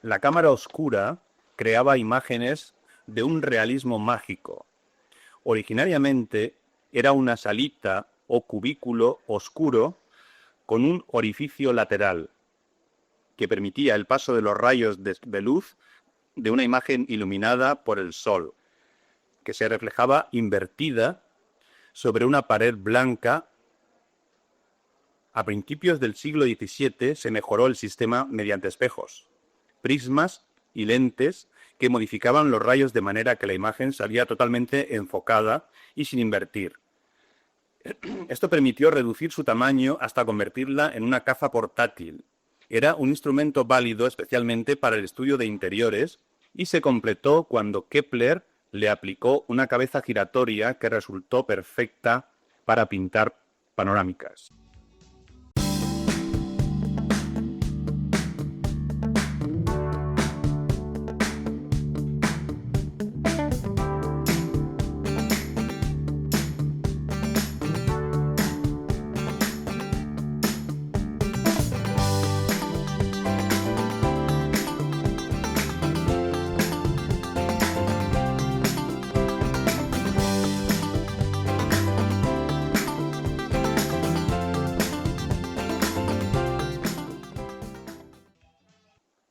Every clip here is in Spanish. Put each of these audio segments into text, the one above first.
La cámara oscura creaba imágenes de un realismo mágico. Originariamente era una salita o cubículo oscuro con un orificio lateral que permitía el paso de los rayos de luz de una imagen iluminada por el sol, que se reflejaba invertida sobre una pared blanca. A principios del siglo XVII se mejoró el sistema mediante espejos, prismas y lentes que modificaban los rayos de manera que la imagen salía totalmente enfocada y sin invertir. Esto permitió reducir su tamaño hasta convertirla en una caza portátil. Era un instrumento válido especialmente para el estudio de interiores y se completó cuando Kepler le aplicó una cabeza giratoria que resultó perfecta para pintar panorámicas.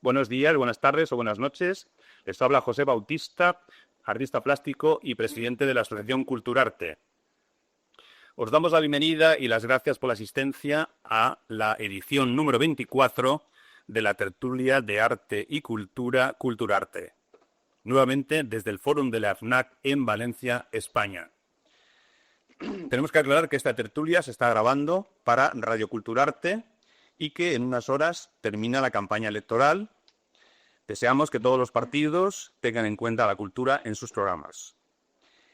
Buenos días, buenas tardes o buenas noches. Les habla José Bautista, artista plástico y presidente de la Asociación Culturarte. Os damos la bienvenida y las gracias por la asistencia a la edición número 24 de la tertulia de arte y cultura Culturarte. Nuevamente desde el Fórum de la FNAC en Valencia, España. Tenemos que aclarar que esta tertulia se está grabando para Radio Culturarte y que en unas horas termina la campaña electoral. Deseamos que todos los partidos tengan en cuenta la cultura en sus programas.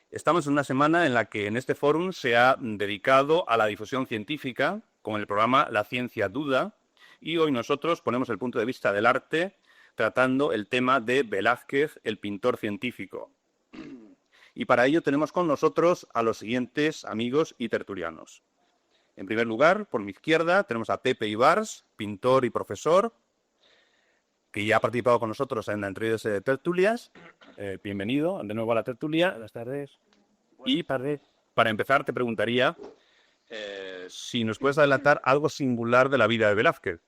Estamos en una semana en la que en este fórum se ha dedicado a la difusión científica con el programa La Ciencia Duda y hoy nosotros ponemos el punto de vista del arte tratando el tema de Velázquez, el pintor científico. Y para ello tenemos con nosotros a los siguientes amigos y tertulianos. En primer lugar, por mi izquierda, tenemos a Pepe Ibars, pintor y profesor, que ya ha participado con nosotros en anteriores tertulias. Bienvenido de nuevo a la tertulia. Buenas tardes. Y para empezar, te preguntaría si nos puedes adelantar algo singular de la vida de Velázquez.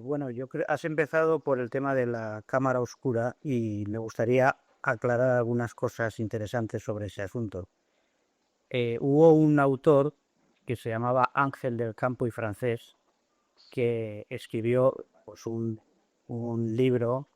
Bueno, yo creo has empezado por el tema de la cámara oscura y me gustaría aclarar algunas cosas interesantes sobre ese asunto. Hubo un autor que se llamaba Ángel del Campo y Francés que escribió pues, un libro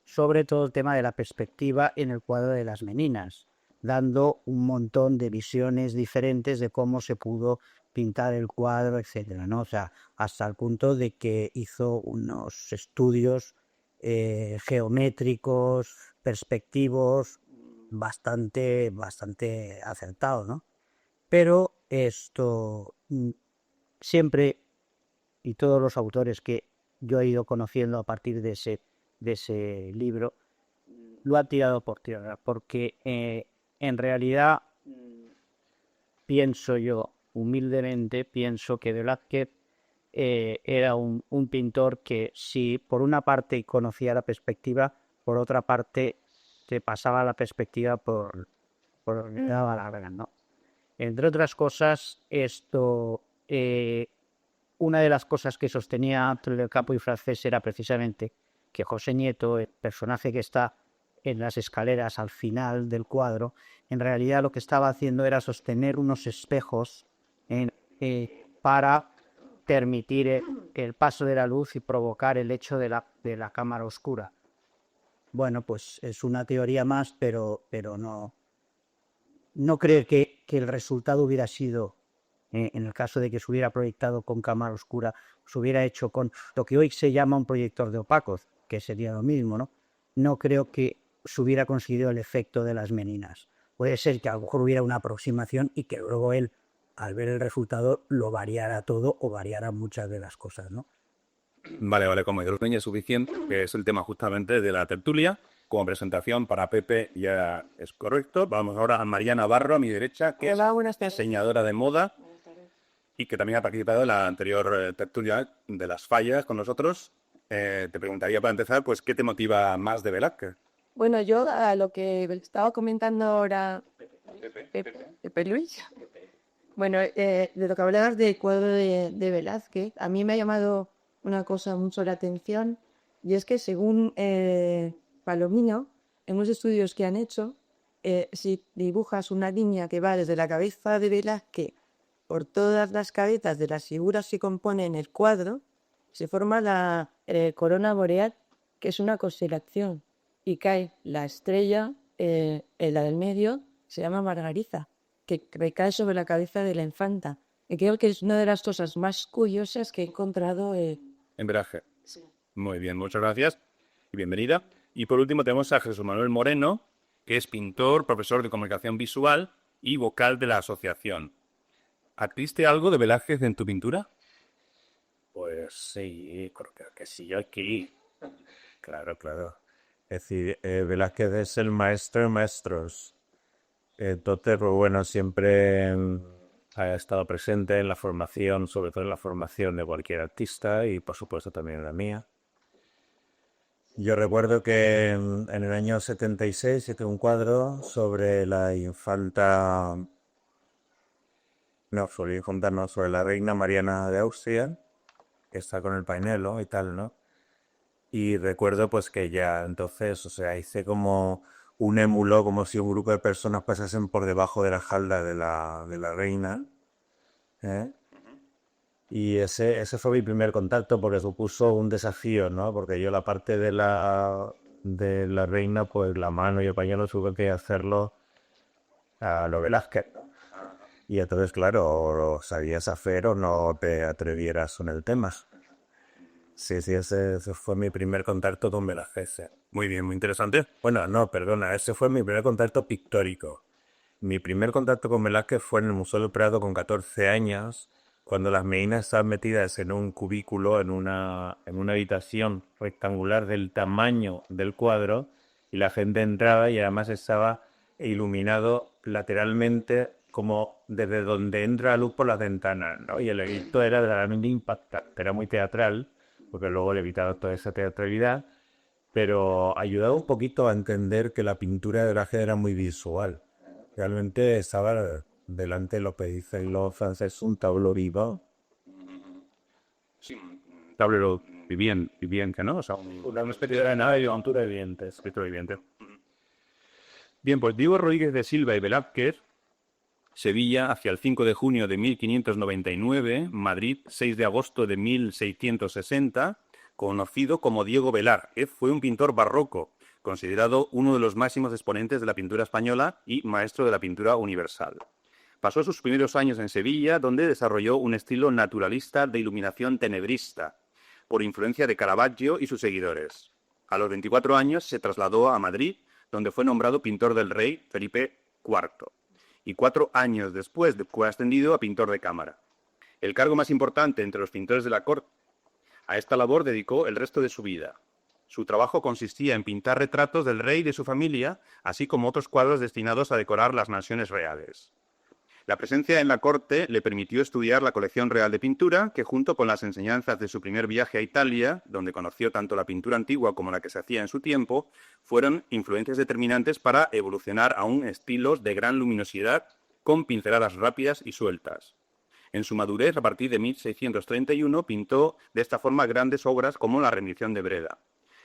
sobre todo el tema de la perspectiva en el cuadro de las Meninas, dando un montón de visiones diferentes de cómo se pudo pintar el cuadro, etcétera, ¿no? O sea, hasta el punto de que hizo unos estudios geométricos, perspectivos, bastante acertados, ¿no? Pero esto siempre, y todos los autores que yo he ido conociendo a partir de ese libro, lo ha tirado por tierra, porque en realidad pienso yo, humildemente, pienso que Velázquez era un pintor que si por una parte conocía la perspectiva, por otra parte te pasaba la perspectiva por donde le daba la gana, ¿no? Entre otras cosas, una de las cosas que sostenía Ángel del Campo y Francés era precisamente que José Nieto, el personaje que está en las escaleras al final del cuadro, en realidad lo que estaba haciendo era sostener unos espejos para permitir el paso de la luz y provocar el hecho de la cámara oscura. Bueno, pues es una teoría más, pero no creo que el resultado hubiera sido, en el caso de que se hubiera proyectado con cámara oscura, se hubiera hecho con lo que hoy se llama un proyector de opacos, que sería lo mismo, ¿no? No creo que se hubiera conseguido el efecto de las Meninas. Puede ser que a lo mejor hubiera una aproximación y que luego él, al ver el resultado, lo variara todo o variara muchas de las cosas, ¿no? Vale, como yo es suficiente, que es el tema justamente de la tertulia. Como presentación para Pepe ya es correcto. Vamos ahora a María Navarro, a mi derecha, que es diseñadora de moda y que también ha participado en la anterior tertulia de las fallas con nosotros. te preguntaría para empezar, pues, ¿qué te motiva más de Velázquez? Bueno, yo a lo que estaba comentando ahora Pepe Luis, bueno, de lo que hablabas del cuadro de Velázquez, a mí me ha llamado una cosa mucho la atención, y es que según Palomino, en unos estudios que han hecho, si dibujas una línea que va desde la cabeza de Velázquez por todas las cabezas de las figuras que componen el cuadro, se forma la corona boreal, que es una constelación, y cae la estrella, en la del medio, se llama Margarita, que recae sobre la cabeza de la infanta. Y creo que es una de las cosas más curiosas que he encontrado. En Velázquez. Sí. Muy bien, muchas gracias y bienvenida. Y por último tenemos a Jesús Manuel Moreno, que es pintor, profesor de comunicación visual y vocal de la asociación. ¿Adquiriste algo de Velázquez en tu pintura? Pues sí, creo que sí, aquí. Claro, claro. Es decir, Velázquez es el maestro de maestros. Entonces, pues bueno, siempre ha estado presente en la formación, sobre todo en la formación de cualquier artista y por supuesto también en la mía. Yo recuerdo que en el año 76 hice un cuadro sobre la infanta, no, sobre la infanta, no, sobre la reina Mariana de Austria, que está con el pañuelo y tal, ¿no? Y recuerdo pues que ya entonces, o sea, hice como un émulo, como si un grupo de personas pasasen por debajo de la falda de la reina, ¿eh? Y ese fue mi primer contacto porque supuso un desafío, ¿no? Porque yo la parte de la reina, pues la mano y el pañuelo tuve que hacerlo a lo Velázquez. Y entonces, claro, o lo sabías hacer o no te atrevieras con el tema. Sí, sí, ese fue mi primer contacto con Velázquez. Sí. Muy bien, muy interesante. Bueno, no, perdona, ese fue mi primer contacto pictórico. Mi primer contacto con Velázquez fue en el Museo del Prado con 14 años, cuando las meninas estaban metidas en un cubículo, en una habitación rectangular del tamaño del cuadro, y la gente entraba y además estaba iluminado lateralmente como desde donde entra la luz por las ventanas, ¿no? Y el efecto era realmente impactante, era muy teatral, porque luego le evitaba toda esa teatralidad, pero ayudaba un poquito a entender que la pintura de Velázquez era muy visual. Realmente estaba delante de lo que dicen los franceses, un tableau vivant. Sí, un tablero viviente, ¿no? O sea, una especie de nave de aventura viviente, escrito viviente. Bien, pues Diego Rodríguez de Silva y Velázquez, Sevilla, hacia el 5 de junio de 1599, Madrid, 6 de agosto de 1660, conocido como Diego Velázquez, fue un pintor barroco, considerado uno de los máximos exponentes de la pintura española y maestro de la pintura universal. Pasó sus primeros años en Sevilla, donde desarrolló un estilo naturalista de iluminación tenebrista, por influencia de Caravaggio y sus seguidores. A los 24 años se trasladó a Madrid, donde fue nombrado pintor del rey Felipe IV, y 4 años después fue ascendido a pintor de cámara. El cargo más importante entre los pintores de la corte. A esta labor dedicó el resto de su vida. Su trabajo consistía en pintar retratos del rey y de su familia, así como otros cuadros destinados a decorar las mansiones reales. La presencia en la corte le permitió estudiar la colección real de pintura, que junto con las enseñanzas de su primer viaje a Italia, donde conoció tanto la pintura antigua como la que se hacía en su tiempo, fueron influencias determinantes para evolucionar a un estilo de gran luminosidad, con pinceladas rápidas y sueltas. En su madurez, a partir de 1631, pintó de esta forma grandes obras como La rendición de Breda.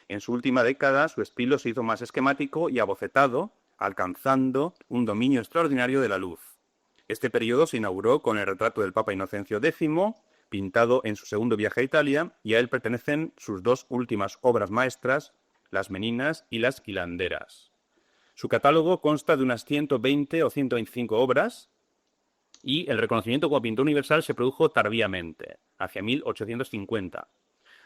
En su última década, su estilo se hizo más esquemático y abocetado, alcanzando un dominio extraordinario de la luz. Este periodo se inauguró con el retrato del Papa Inocencio X, pintado en su segundo viaje a Italia, y a él pertenecen sus 2 últimas obras maestras, Las Meninas y Las Quilanderas. Su catálogo consta de unas 120 o 125 obras, y el reconocimiento como pintor universal se produjo tardíamente, hacia 1850.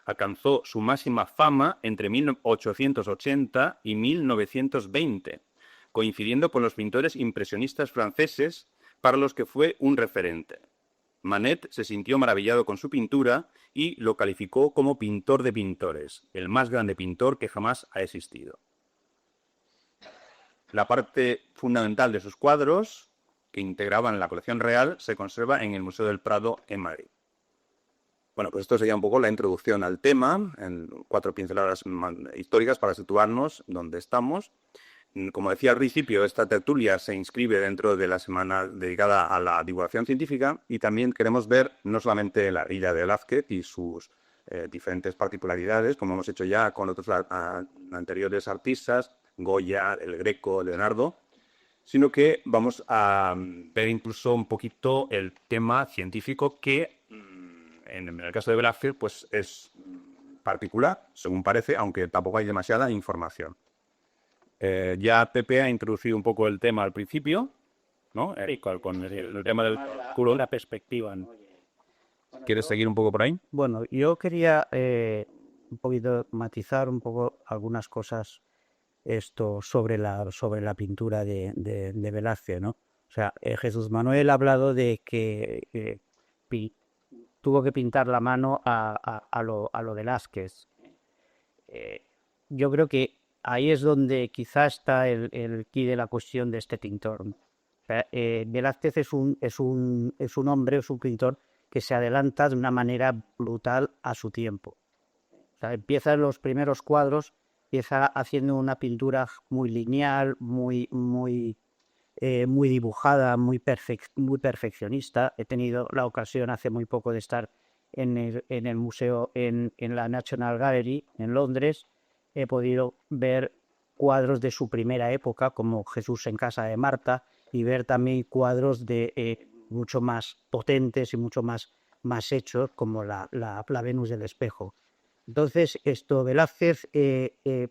Alcanzó su máxima fama entre 1880 y 1920, coincidiendo con los pintores impresionistas franceses, para los que fue un referente. Manet se sintió maravillado con su pintura y lo calificó como pintor de pintores, el más grande pintor que jamás ha existido. La parte fundamental de sus cuadros, que integraban la colección real, se conserva en el Museo del Prado en Madrid. Bueno, pues esto sería un poco la introducción al tema, en 4 pinceladas históricas para situarnos donde estamos. Como decía al principio, esta tertulia se inscribe dentro de la semana dedicada a la divulgación científica y también queremos ver no solamente la vida de Velázquez y sus diferentes particularidades, como hemos hecho ya con otros anteriores artistas, Goya, El Greco, Leonardo, sino que vamos a ver incluso un poquito el tema científico que, en el caso de Velázquez, pues es particular, según parece, aunque tampoco hay demasiada información. Ya Pepe ha introducido un poco el tema al principio, ¿no? Con el tema del culo. La perspectiva, ¿no? ¿Quieres seguir un poco por ahí? Bueno, yo quería un poquito matizar un poco algunas cosas sobre la pintura de Velázquez, ¿no? O sea, Jesús Manuel ha hablado de que tuvo que pintar la mano a lo Velázquez. Yo creo que ahí es donde quizá está el quid de la cuestión de este pintor. O sea, Velázquez es un hombre, es un pintor que se adelanta de una manera brutal a su tiempo. O sea, empieza en los primeros cuadros, empieza haciendo una pintura muy lineal, muy dibujada, muy perfeccionista. He tenido la ocasión hace muy poco de estar en el museo, en la National Gallery en Londres. He podido ver cuadros de su primera época, como Jesús en casa de Marta, y ver también cuadros de mucho más potentes y mucho más hechos, como la Venus del espejo. Entonces, Velázquez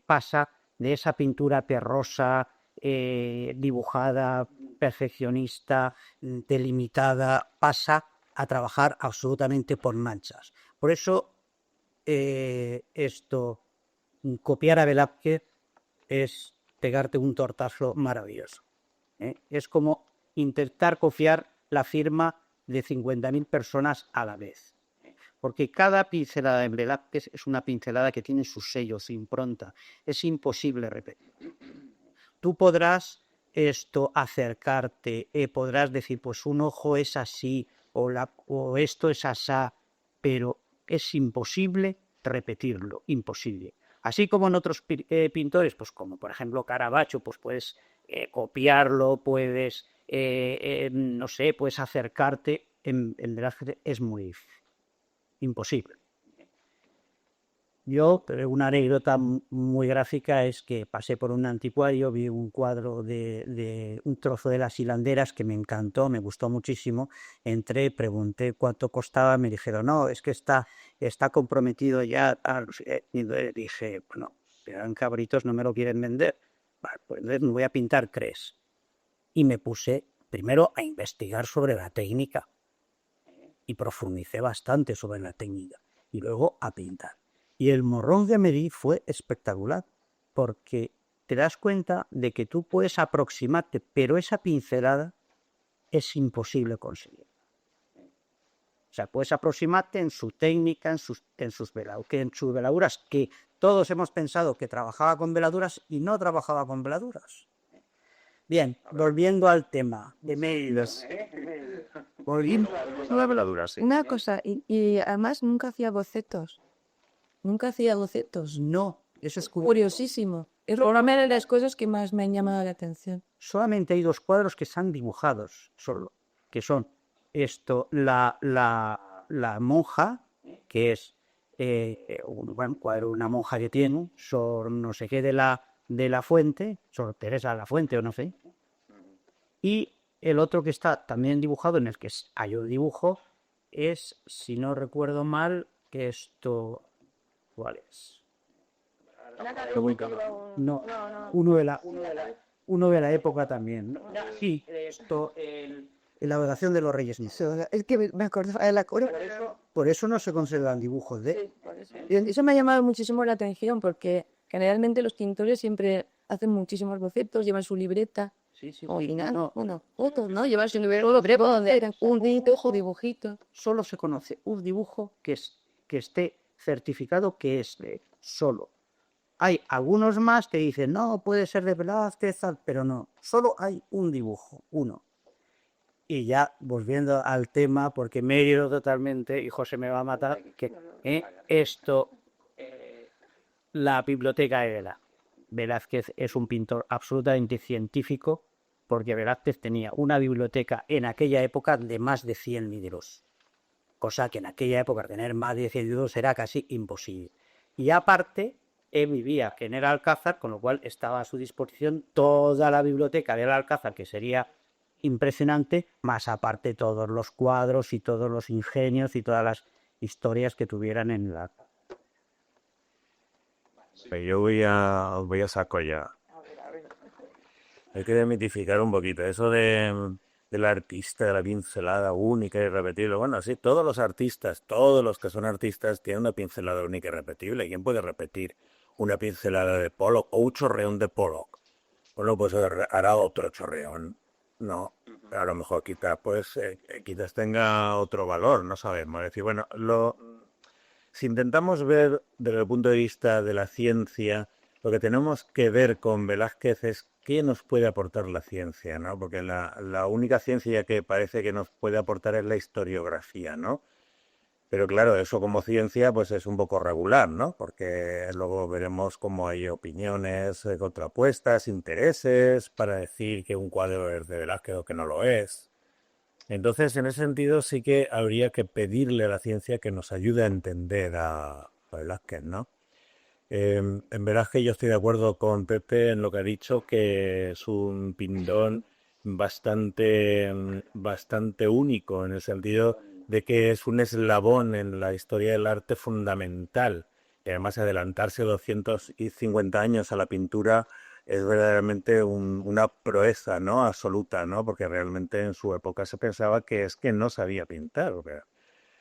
pasa de esa pintura terrosa, dibujada, perfeccionista, delimitada, pasa a trabajar absolutamente por manchas. Por eso, copiar a Velázquez es pegarte un tortazo maravilloso. Es como intentar copiar la firma de 50.000 personas a la vez. Porque cada pincelada en Velázquez es una pincelada que tiene su sello, su impronta. Es imposible repetir. Tú podrás acercarte, podrás decir, pues un ojo es así o esto es asá, pero es imposible repetirlo, imposible. Así como en otros pintores, pues como por ejemplo Caravaggio, pues puedes copiarlo, puedes, no sé, puedes acercarte. En Velázquez es muy difícil. Imposible. Yo, una anécdota muy gráfica es que pasé por un anticuario, vi un cuadro de un trozo de las hilanderas que me encantó, me gustó muchísimo. Entré, pregunté cuánto costaba, me dijeron, no, es que está comprometido ya. Y dije, bueno, eran cabritos, no me lo quieren vender. Vale, pues me voy a pintar 3. Y me puse primero a investigar sobre la técnica. Y profundicé bastante sobre la técnica. Y luego a pintar. Y el morrón que me di fue espectacular, porque te das cuenta de que tú puedes aproximarte, pero esa pincelada es imposible conseguir. O sea, puedes aproximarte en su técnica, en sus veladuras, que todos hemos pensado que trabajaba con veladuras y no trabajaba con veladuras. Bien, volviendo al tema de medidas. Volviendo a la veladura, sí. Una cosa, y además nunca hacía bocetos. Nunca hacía bocetos. No, eso es Curiosísimo. Es una de las cosas que más me han llamado la atención. Solamente hay 2 cuadros que están dibujados, solo, que son la monja, que es un cuadro, una monja que tiene, Sor no sé qué de la Fuente, Sor Teresa de la Fuente o no sé, y el otro que está también dibujado, en el que hay un dibujo, es, si no recuerdo mal, que ¿cuál es? No, uno de la época también, ¿no? Sí, elaboración de los Reyes Magos. Es que me acordaba de la coro. Por eso no se conservan dibujos de... Eso me ha llamado muchísimo la atención porque generalmente los pintores siempre hacen muchísimos bocetos, llevan su libreta. Sí, Otros, ¿no? Llevan su libreta, donde eran un dibujito. Solo se conoce un dibujo que esté certificado que es de solo. Hay algunos más que dicen, no, puede ser de Velázquez, pero no. Solo hay un dibujo, uno. Y ya volviendo al tema, porque me he ido totalmente y José me va a matar, que la biblioteca de Velázquez. Velázquez es un pintor absolutamente científico, porque Velázquez tenía una biblioteca en aquella época de más de 100 libros, cosa que en aquella época tener más de 100 libros era casi imposible. Y aparte, él vivía en el Alcázar, con lo cual estaba a su disposición toda la biblioteca del Alcázar, que sería impresionante, más aparte todos los cuadros y todos los ingenios y todas las historias que tuvieran en la... Yo voy a saco ya. Hay que demitificar un poquito eso del artista, de la pincelada única y irrepetible. Bueno, sí, todos los artistas, todos los que son artistas tienen una pincelada única y irrepetible. ¿Quién puede repetir una pincelada de Pollock o un chorreón de Pollock? Bueno, pues hará otro chorreón. No, a lo mejor quizás tenga otro valor, no sabemos. Es decir, bueno, si intentamos ver desde el punto de vista de la ciencia, lo que tenemos que ver con Velázquez es qué nos puede aportar la ciencia, ¿no? Porque la única ciencia que parece que nos puede aportar es la historiografía, ¿no? Pero claro, eso como ciencia pues es un poco regular, ¿no? Porque luego veremos cómo hay opiniones contrapuestas, intereses, para decir que un cuadro es de Velázquez o que no lo es. Entonces, en ese sentido, sí que habría que pedirle a la ciencia que nos ayude a entender a Velázquez, ¿no? En Velázquez yo estoy de acuerdo con Pepe en lo que ha dicho, que es un pintón bastante único, en el sentido de que es un eslabón en la historia del arte fundamental. Y además, adelantarse 250 años a la pintura es verdaderamente una proeza, ¿no? Absoluta, ¿no? Porque realmente en su época se pensaba que es que no sabía pintar. Porque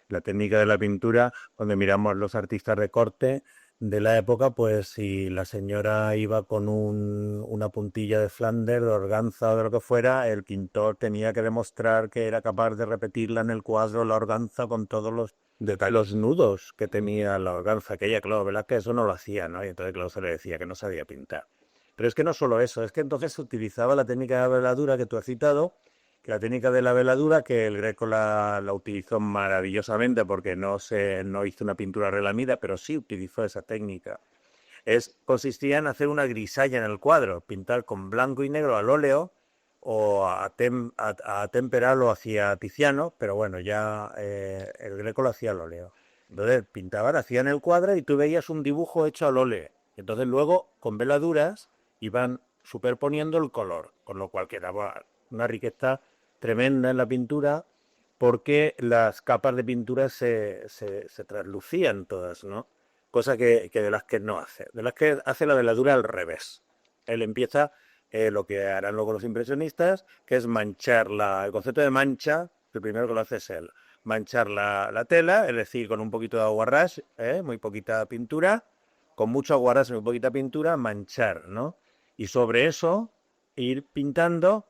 la técnica de la pintura, cuando miramos los artistas de corte de la época, pues si la señora iba con una puntilla de Flanders, de organza o de lo que fuera, el pintor tenía que demostrar que era capaz de repetirla en el cuadro, la organza, con todos los detalles, los nudos que tenía la organza, que ella, claro, ¿verdad? Que eso no lo hacía, ¿no? Y entonces, claro, se le decía que no sabía pintar. Pero es que no solo eso, es que entonces se utilizaba la técnica de la veladura que tú has citado, que la técnica de la veladura, que el Greco la utilizó maravillosamente porque no hizo una pintura relamida, pero sí utilizó esa técnica. Consistía en hacer una grisalla en el cuadro, pintar con blanco y negro al óleo o a temperar lo hacía Tiziano, pero bueno, ya el Greco lo hacía al óleo. Entonces pintaban, hacían el cuadro y tú veías un dibujo hecho al óleo. Entonces luego, con veladuras, iban superponiendo el color, con lo cual quedaba una riqueza tremenda en la pintura, porque las capas de pintura se traslucían todas, ¿no? Cosa que Velázquez no hace. Velázquez hace la veladura al revés. Él empieza lo que harán luego los impresionistas, que es manchar el concepto de mancha, el primero que lo hace es él. Manchar la tela, es decir, con un poquito de aguarrás, muy poquita pintura, con mucho aguarrás y muy poquita pintura, manchar, ¿no? Y sobre eso ir pintando,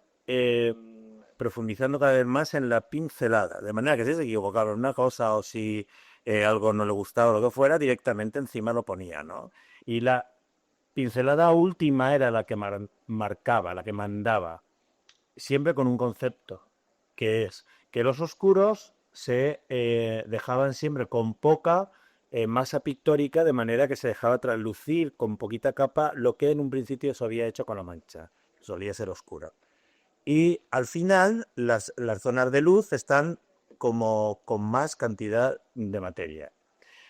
profundizando cada vez más en la pincelada, de manera que si se equivocaba en una cosa o si algo no le gustaba o lo que fuera, directamente encima lo ponía, ¿no? Y la pincelada última era la que marcaba, la que mandaba, siempre con un concepto, que es que los oscuros se dejaban siempre con poca masa pictórica, de manera que se dejaba traslucir con poquita capa lo que en un principio se había hecho con la mancha, solía ser oscura. Y al final las zonas de luz están como con más cantidad de materia.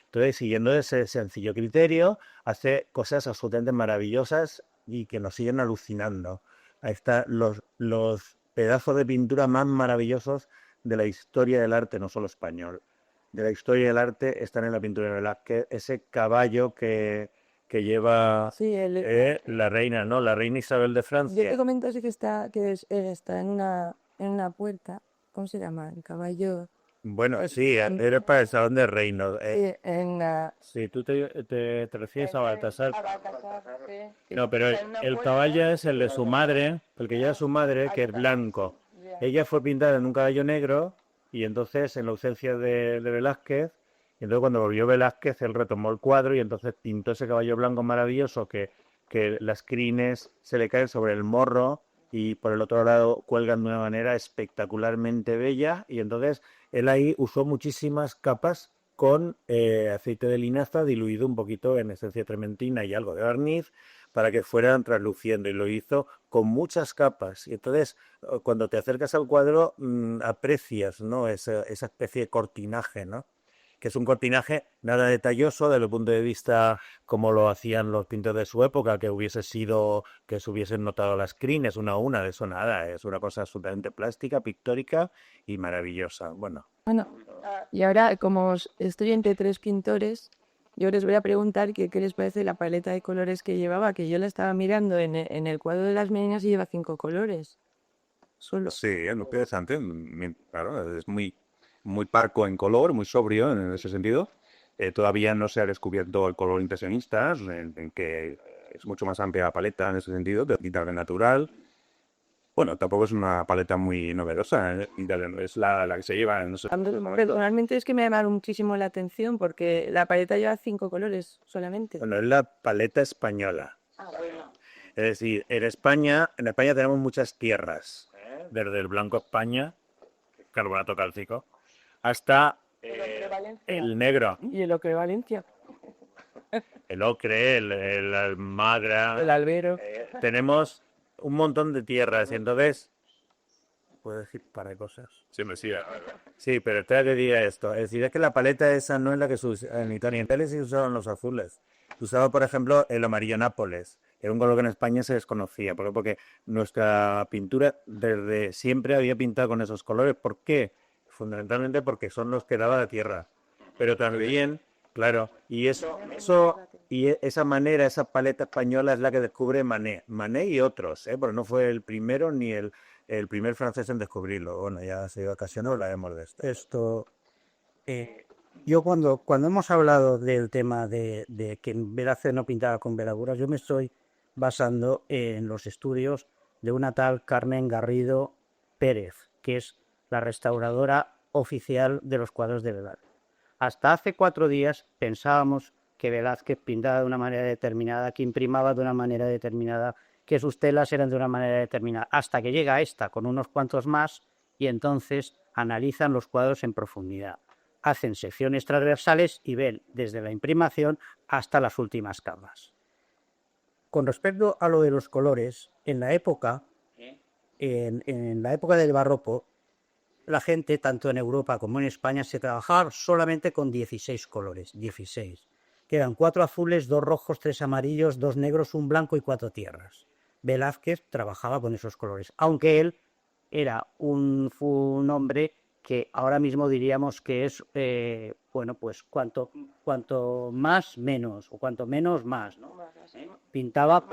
Entonces, siguiendo ese sencillo criterio, hace cosas absolutamente maravillosas y que nos siguen alucinando. Ahí están los pedazos de pintura más maravillosos de la historia del arte, no solo español. De la historia del arte están en la pintura de Velázquez, ese caballo que lleva Sí, la reina, ¿no? La reina Isabel de yo te Francia. comento así que está en una puerta. ¿Cómo se llama? El caballo. Bueno, sí, eres para el Salón de Reinos. Sí, en la. Sí, tú te refieres a Baltasar. A Baltasar, sí. No, pero Está en una el puerta. caballo es el de su madre, el que lleva su madre, que es blanco. Ya. Ella fue pintada en un caballo negro y entonces, en la ausencia de Velázquez, y entonces cuando volvió Velázquez, él retomó el cuadro y entonces pintó ese caballo blanco maravilloso que las crines se le caen sobre el morro y por el otro lado cuelgan de una manera espectacularmente bella, y entonces él ahí usó muchísimas capas con aceite de linaza diluido un poquito en esencia trementina y algo de barniz para que fueran trasluciendo, y lo hizo con muchas capas. Y entonces cuando te acercas al cuadro aprecias, ¿no? esa especie de cortinaje, ¿no? Que es un cortinaje nada detalloso desde el punto de vista como lo hacían los pintores de su época, que hubiese sido, que se hubiesen notado las crines una a una, de eso nada, es una cosa absolutamente plástica, pictórica y maravillosa. Bueno, Bueno, y ahora, como estoy entre tres pintores, yo les voy a preguntar qué les parece la paleta de colores que llevaba, que yo la estaba mirando en el cuadro de las meninas y lleva 5 colores solo. Sí, es muy interesante. Claro, es muy parco en color, muy sobrio en ese sentido. Todavía no se ha descubierto el color impresionista, en que es mucho más amplia la paleta en ese sentido, de pintar de natural. Bueno, tampoco es una paleta muy novedosa, es la que se lleva, no sé. Personalmente es que me ha llamado muchísimo la atención porque la paleta lleva 5 colores solamente. bueno, es la paleta española. Ah, bueno. Es decir, en España tenemos muchas tierras, desde el blanco España, carbonato cálcico, hasta el negro, Y el ocre de Valencia, el ocre, el el almagra. albero. Tenemos un montón de tierras, y entonces puedo decir para cosas. Sí, me sigue. Sí, pero te diría esto. Es decir, es que la paleta esa no es la que se usa en Italia. En Italia sí usaban los azules. Se usaba, por ejemplo, el amarillo Nápoles. Era un color que en España se desconocía. ¿Por qué? Porque nuestra pintura desde siempre había pintado con esos colores. ¿Por qué? Fundamentalmente porque son los que daba la tierra. Pero también, claro, y esa manera, esa paleta española es la que descubre Manet. Manet y otros, porque no fue el primero ni el primer francés en descubrirlo. Bueno, ya se ocasionó, hablaremos de esto. Yo cuando hemos hablado del tema de que Velázquez no pintaba con veladuras, yo me estoy basando en los estudios de una tal Carmen Garrido Pérez, que es la restauradora oficial de los cuadros de Velázquez. Hasta hace 4 días pensábamos que Velázquez pintaba de una manera determinada, que imprimaba de una manera determinada, que sus telas eran de una manera determinada, hasta que llega esta con unos cuantos más y entonces analizan los cuadros en profundidad. Hacen secciones transversales y ven desde la imprimación hasta las últimas capas. Con respecto a lo de los colores, en la época del Barroco, la gente, tanto en Europa como en España, se trabajaba solamente con 16 colores, 16, que eran 4 azules, 2 rojos, 3 amarillos, 2 negros, 1 blanco y 4 tierras. Velázquez trabajaba con esos colores, aunque él era un hombre que ahora mismo diríamos que es, pues cuanto más menos, o cuanto menos más, ¿no? Pintaba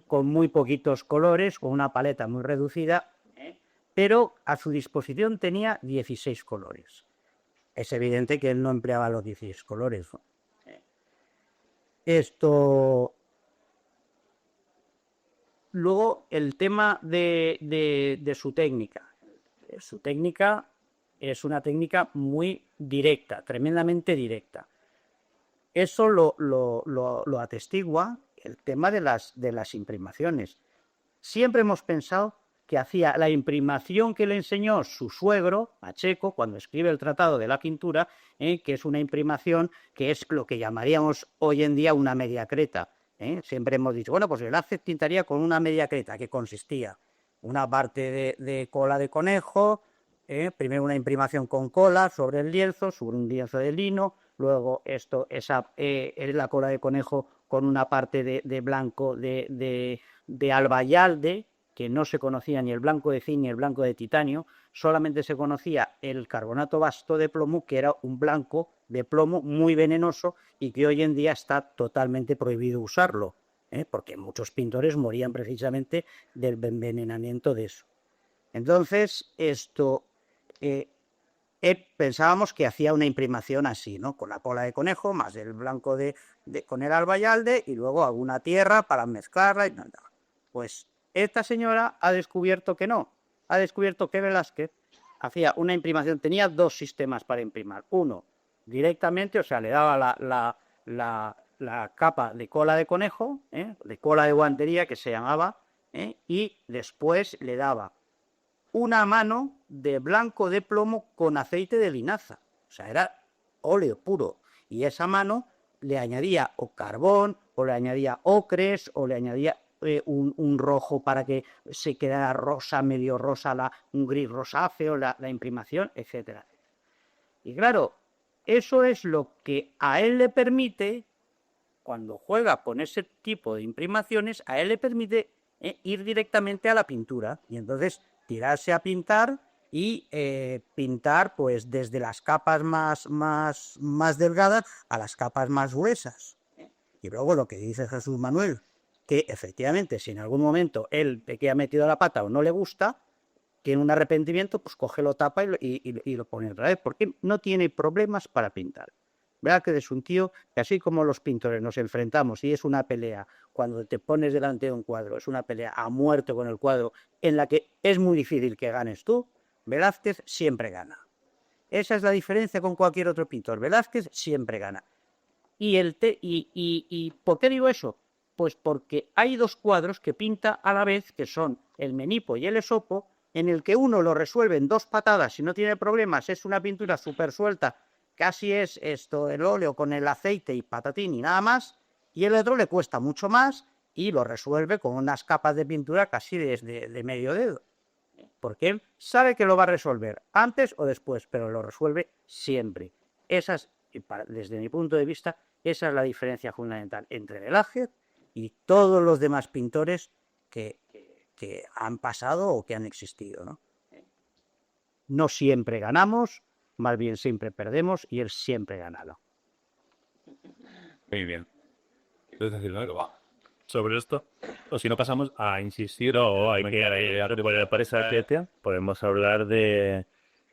con muy poquitos colores, con una paleta muy reducida, pero a su disposición tenía 16 colores. Es evidente que él no empleaba los 16 colores. Luego, el tema de su técnica. Su técnica es una técnica muy directa, tremendamente directa. Eso lo atestigua el tema de las imprimaciones. Siempre hemos pensado que hacía la imprimación que le enseñó su suegro, Pacheco, cuando escribe el Tratado de la Pintura, que es una imprimación que es lo que llamaríamos hoy en día una mediacreta. Siempre hemos dicho, bueno, pues Velázquez pintaría con una mediacreta, que consistía una parte de cola de conejo, primero una imprimación con cola sobre el lienzo de lino, luego la cola de conejo con una parte de blanco de albayalde, que no se conocía ni el blanco de zinc ni el blanco de titanio, solamente se conocía el carbonato basto de plomo, que era un blanco de plomo muy venenoso y que hoy en día está totalmente prohibido usarlo, porque muchos pintores morían precisamente del envenenamiento de eso. Entonces, pensábamos que hacía una imprimación así, ¿no? Con la cola de conejo, más el blanco con el albayalde y luego alguna tierra para mezclarla y nada. Pues esta señora ha descubierto que no. Ha descubierto que Velázquez hacía una imprimación, tenía 2 sistemas para imprimir. Uno, directamente, o sea, le daba la capa de cola de conejo, de cola de guantería, que se llamaba, y después le daba una mano de blanco de plomo con aceite de linaza. O sea, era óleo puro. Y esa mano le añadía o carbón, o le añadía ocres, o le añadía un rojo para que se quedara rosa, medio rosa, un gris rosáceo, la imprimación, etcétera. Y claro, eso es lo que a él le permite, cuando juega con ese tipo de imprimaciones, a él le permite ir directamente a la pintura. Y entonces tirarse a pintar y pintar pues desde las capas más delgadas a las capas más gruesas. Y luego lo que dice Jesús Manuel, que efectivamente si en algún momento él ve que ha metido la pata o no le gusta, tiene un arrepentimiento, pues coge, lo tapa y lo pone otra vez, porque no tiene problemas para pintar. ¿Verdad? Que es un tío que así como los pintores nos enfrentamos y es una pelea, cuando te pones delante de un cuadro, es una pelea a muerte con el cuadro en la que es muy difícil que ganes tú, Velázquez siempre gana. Esa es la diferencia con cualquier otro pintor. Velázquez siempre gana. ¿Y por qué digo eso? Pues porque hay dos cuadros que pinta a la vez, que son el Menipo y el Esopo, en el que uno lo resuelve en 2 patadas y no tiene problemas, es una pintura súper suelta, casi es esto, el óleo con el aceite y patatín y nada más, y el otro le cuesta mucho más y lo resuelve con unas capas de pintura casi de medio dedo. Porque él sabe que lo va a resolver antes o después, pero lo resuelve siempre. Desde mi punto de vista, esa es la diferencia fundamental entre Velázquez y todos los demás pintores que han pasado o que han existido, ¿no? No siempre ganamos, más bien siempre perdemos, y él siempre ha ganado. Muy bien. ¿Quieres decir algo sobre esto? O si no, pasamos a insistir o hay que para esa ciencia. Podemos hablar de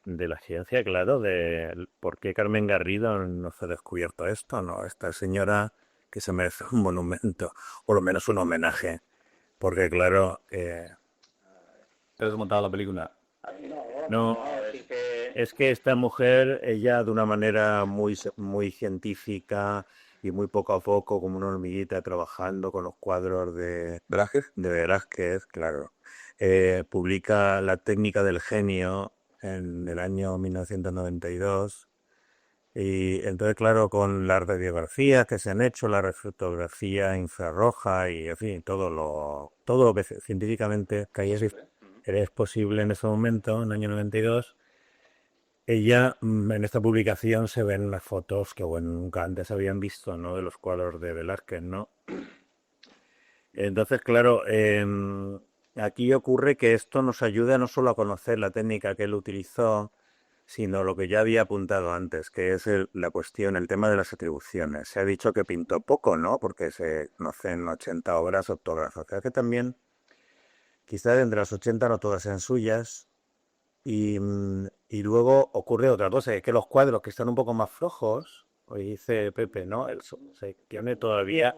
la ciencia, claro, de por qué Carmen Garrido no se ha descubierto esto, ¿no? Esta señora que se merece un monumento, o lo menos un homenaje, porque claro, ¿Te has montado la película? no, es que esta mujer, ella de una manera muy científica y muy poco a poco, como una hormiguita trabajando con los cuadros de Velázquez, claro, publica La técnica del genio en el año 1992. Y entonces, claro, con las radiografías que se han hecho, la refotografía infrarroja y, en fin, todo lo que científicamente que es posible en ese momento, en el año 92, ella, en esta publicación se ven las fotos que, bueno, nunca antes habían visto, ¿no? De los cuadros de Velázquez, ¿no? Entonces, claro, aquí ocurre que esto nos ayuda no solo a conocer la técnica que él utilizó, sino lo que ya había apuntado antes, que es la cuestión, el tema de las atribuciones. Se ha dicho que pintó poco, ¿no? Porque se conocen 80 obras autógrafas. Creo que también, quizás entre las 80 no todas sean suyas. Y luego ocurre otra cosa, es que los cuadros que están un poco más flojos, hoy dice Pepe, ¿no? Se tiene todavía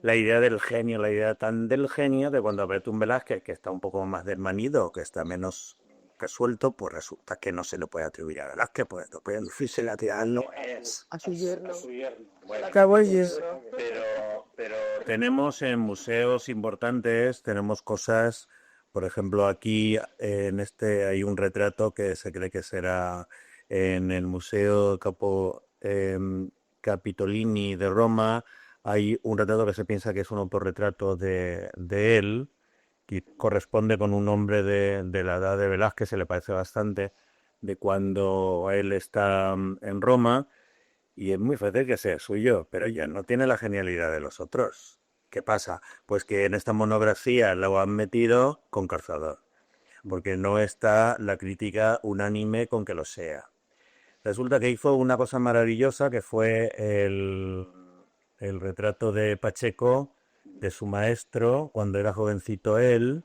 la idea del genio, la idea tan del genio de cuando ves un Velázquez que está un poco más desmanido, que está menos resuelto, pues resulta que no se le puede atribuir a Velázquez, pues no pueden decirse la tía no es A su yerno. Bueno, Acabó el yerno. pero tenemos en museos importantes, tenemos cosas, por ejemplo, aquí en este hay un retrato que se cree que será en el Museo Capitolini de Roma, hay un retrato que se piensa que es un autorretrato de él, que corresponde con un hombre de la edad de Velázquez, se le parece bastante, de cuando él está en Roma, y es muy fácil que sea suyo, pero ya no tiene la genialidad de los otros. ¿Qué pasa? Pues que en esta monografía lo han metido con calzador, porque no está la crítica unánime con que lo sea. Resulta que hizo una cosa maravillosa que fue el retrato de Pacheco, de su maestro, cuando era jovencito él,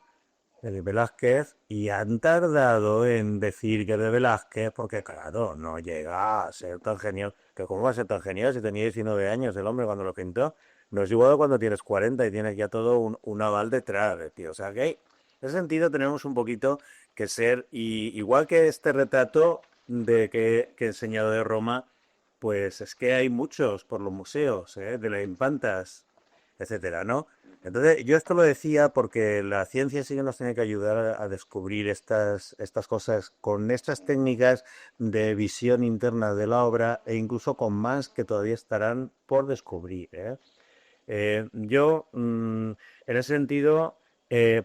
de Velázquez, y han tardado en decir que de Velázquez, porque claro, no llega a ser tan genial. Que ¿cómo va a ser tan genial si tenía 19 años el hombre cuando lo pintó? No es igual cuando tienes 40 y tienes ya todo un aval detrás, tío. O sea que en ese sentido tenemos un poquito que ser, y igual que este retrato que he enseñado de Roma, pues es que hay muchos por los museos, de las infantas, etcétera, ¿no? Entonces, yo esto lo decía porque la ciencia sí que nos tiene que ayudar a descubrir estas cosas con estas técnicas de visión interna de la obra e incluso con más que todavía estarán por descubrir, ¿eh? En ese sentido,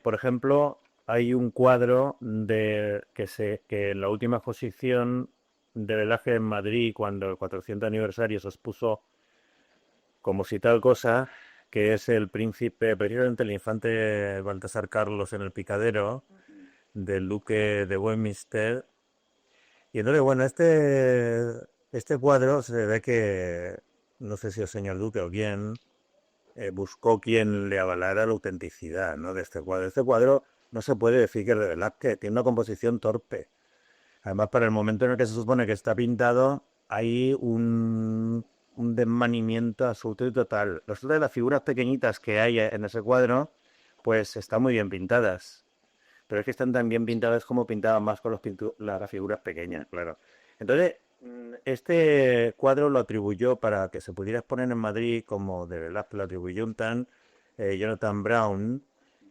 por ejemplo, hay un cuadro que en la última exposición de Velázquez en Madrid, cuando el 400 aniversario se expuso como si tal cosa, que es el príncipe, precisamente el infante Baltasar Carlos en el Picadero, del duque de Westminster. Y entonces, bueno, este cuadro se ve que, no sé si el señor duque o quién, buscó quien le avalara la autenticidad, ¿no?, de este cuadro. Este cuadro no se puede decir que es de Velázquez, tiene una composición torpe. Además, para el momento en el que se supone que está pintado, hay un desmanimiento absoluto y total. Resulta que las figuras pequeñitas que hay en ese cuadro, pues están muy bien pintadas. Pero es que están tan bien pintadas como pintaban más con las figuras pequeñas, claro. Entonces, este cuadro lo atribuyó para que se pudiera exponer en Madrid, como de Velázquez lo atribuyó un tan Jonathan Brown,